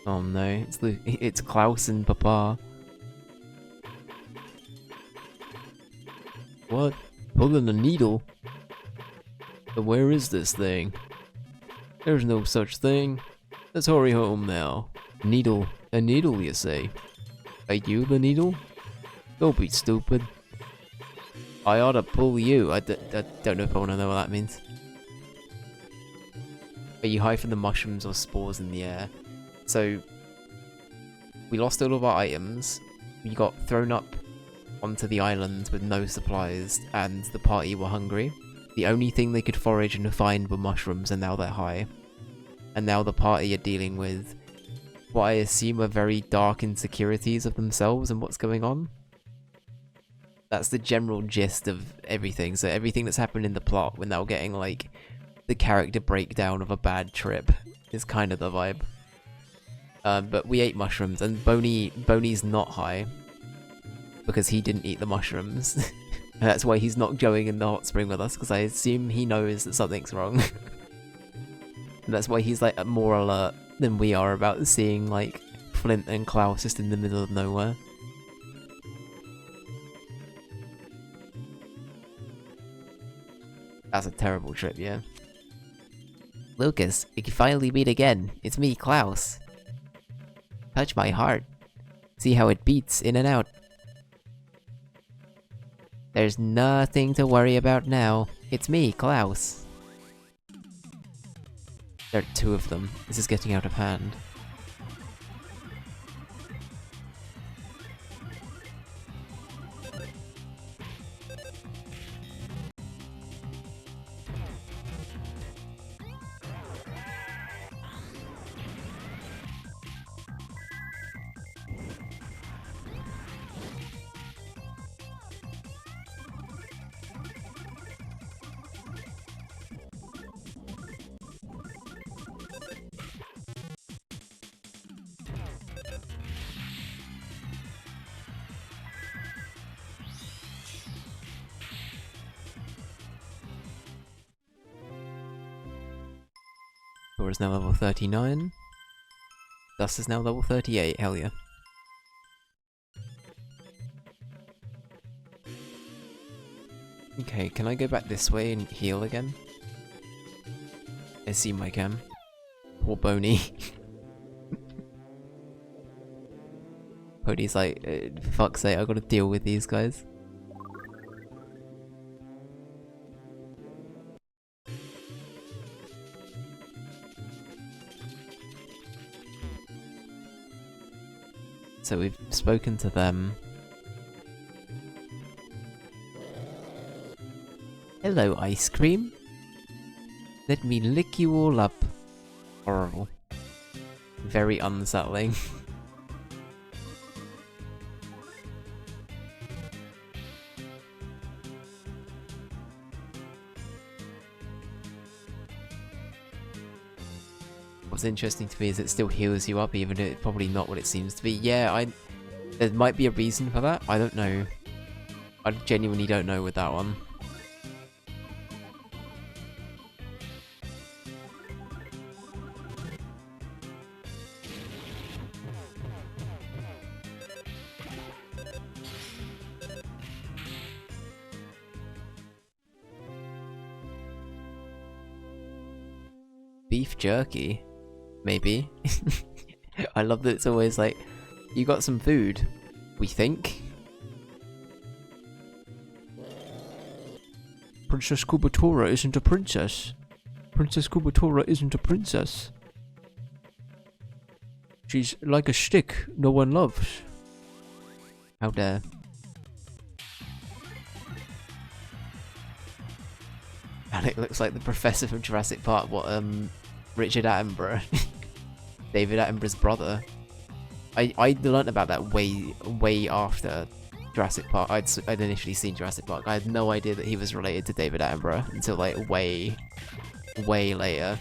Oh no, it's Klaus and Papa. What? Pulling a needle? But where is this thing? There's no such thing. Let's hurry home now. Needle. A needle, you say? Are you the needle? Don't be stupid. I ought to pull you. I don't know if I want to know what that means. Are you high from the mushrooms or spores in the air? So, we lost all of our items. We got thrown up onto the island with no supplies, and the party were hungry. The only thing they could forage and find were mushrooms, and now they're high. And now the party are dealing with what I assume are very dark insecurities of themselves and what's going on. That's the general gist of everything. So everything that's happened in the plot, we're now getting like the character breakdown of a bad trip is kind of the vibe. But we ate mushrooms, and Boney's not high because he didn't eat the mushrooms. And that's why he's not going in the hot spring with us, because I assume he knows that something's wrong. And that's why he's like more alert than we are about seeing like Flint and Klaus just in the middle of nowhere. That's a terrible trip, yeah. Lucas, we can finally meet again. It's me, Klaus. Touch my heart. See how it beats in and out. There's nothing to worry about now. It's me, Klaus. There are two of them. This is getting out of hand. Thor is now level 39. Dust is now level 38, hell yeah. Okay, can I go back this way and heal again? I assume I can. Poor Boney. Boney's like, for fuck's sake, I gotta deal with these guys. So we've spoken to them. Hello, ice cream. Let me lick you all up. Horrible. Very unsettling. What's interesting to me is it still heals you up, even though it's probably not what it seems to be. Yeah, there might be a reason for that. I don't know. I genuinely don't know with that one. Beef jerky? Maybe. I love that it's always like, you got some food, we think. Princess Kubatora isn't a princess. Princess Kubatora isn't a princess. She's like a stick no one loves. How dare. And it looks like the professor from Jurassic Park, Richard Attenborough. David Attenborough's brother. I learnt about that way after Jurassic Park. I'd initially seen Jurassic Park. I had no idea that he was related to David Attenborough until like way later.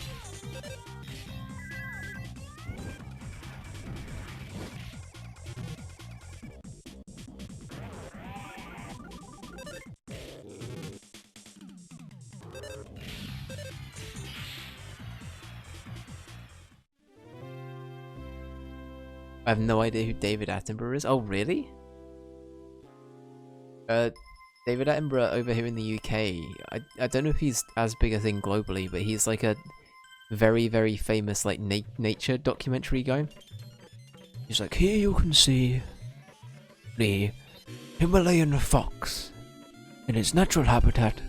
I have no idea who David Attenborough is. Oh, really? David Attenborough over here in the UK. I don't know if he's as big a thing globally, but he's like a very, very famous like nature documentary guy. He's like, here you can see the Himalayan fox in its natural habitat,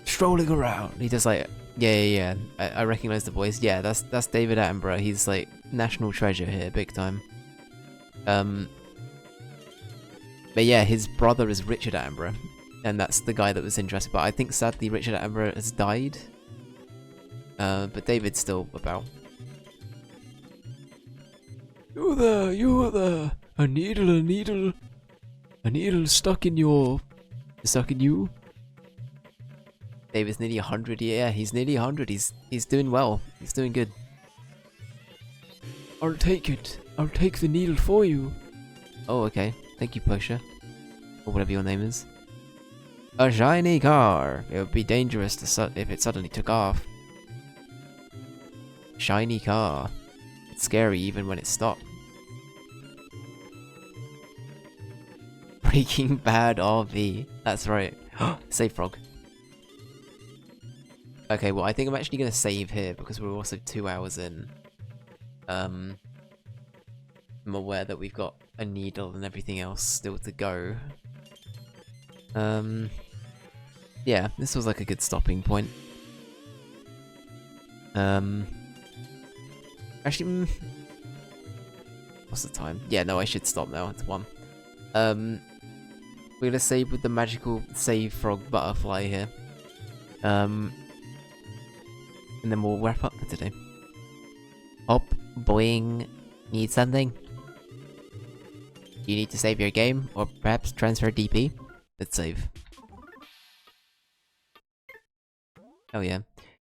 strolling around. He does like, yeah. I recognize the voice. Yeah, that's David Attenborough. He's like national treasure here, big time. But yeah, his brother is Richard Attenborough, and that's the guy that was in Jurassic Park. I think sadly Richard Attenborough has died, but David's still about. You there, a needle stuck in you. David's nearly 100. Yeah, he's nearly 100. He's doing well. He's doing good. I'll take it. I'll take the needle for you. Oh, okay. Thank you, Pusher. Or whatever your name is. A shiny car. It would be dangerous if it suddenly took off. Shiny car. It's scary even when it stopped. Breaking Bad RV. That's right. Save frog. Okay, well, I think I'm actually going to save here because we're also 2 hours in. I'm aware that we've got a needle and everything else still to go. Yeah, this was like a good stopping point. Actually, what's the time? Yeah, no, I should stop now. It's 1. We're gonna save with the magical save frog butterfly here. And then we'll wrap up for today. Hop, boing, need something? You need to save your game, or perhaps transfer DP? Let's save. Oh yeah.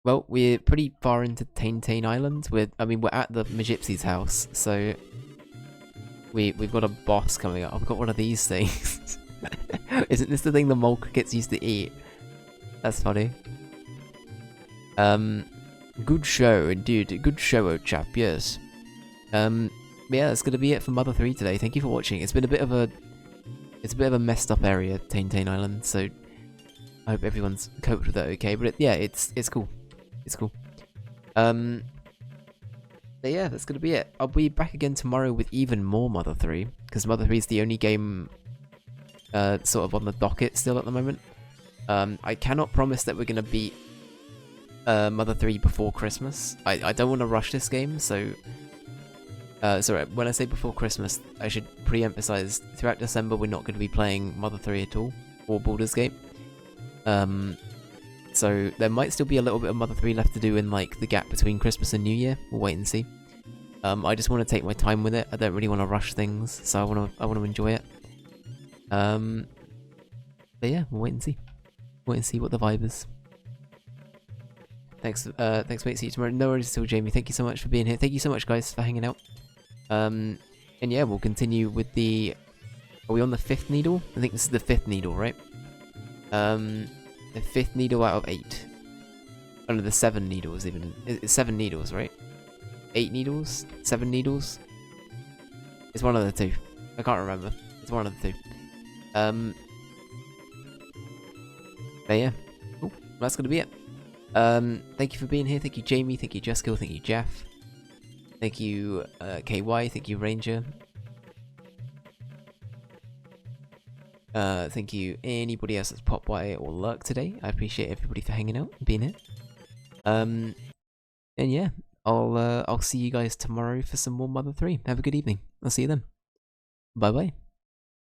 Well, we're pretty far into Taintain Island. We're at the Magypsy's house, so we've got a boss coming up. I've got one of these things. Isn't this the thing the mole crickets used to eat? That's funny. Good show indeed. Good show, old chap. Yes. Yeah, that's gonna be it for Mother 3 today. Thank you for watching. It's a bit of a messed up area, Taintain Island. So I hope everyone's coped with that okay. But it's cool. It's cool. But yeah, that's gonna be it. I'll be back again tomorrow with even more Mother 3, because Mother 3 is the only game sort of on the docket still at the moment. I cannot promise that we're gonna beat Mother 3 before Christmas. I don't want to rush this game, so sorry, when I say before Christmas, I should pre-emphasize throughout December we're not going to be playing Mother 3 at all, or Baldur's Gate. So there might still be a little bit of Mother 3 left to do in like the gap between Christmas and New Year. We'll wait and see. I just want to take my time with it. I don't really want to rush things, so I want to enjoy it. But yeah, we'll wait and see. Wait and see what the vibe is. Thanks, mate. See you tomorrow. No worries at all, Jamie. Thank you so much for being here. Thank you so much, guys, for hanging out. And yeah, we'll continue with the... Are we on the 5th needle? I think this is the 5th needle, right? The 5th needle out of 8. Oh no, the 7 needles even. It's 7 needles, right? 8 needles? 7 needles? It's one of the two. I can't remember. It's one of the two. But yeah. Cool. That's gonna be it. Thank you for being here. Thank you, Jamie. Thank you, Jessica. Thank you, Jeff. Thank you, KY. Thank you, Ranger. Thank you, anybody else that's popped by or lurked today. I appreciate everybody for hanging out and being here. And yeah, I'll see you guys tomorrow for some more Mother 3. Have a good evening. I'll see you then. Bye bye.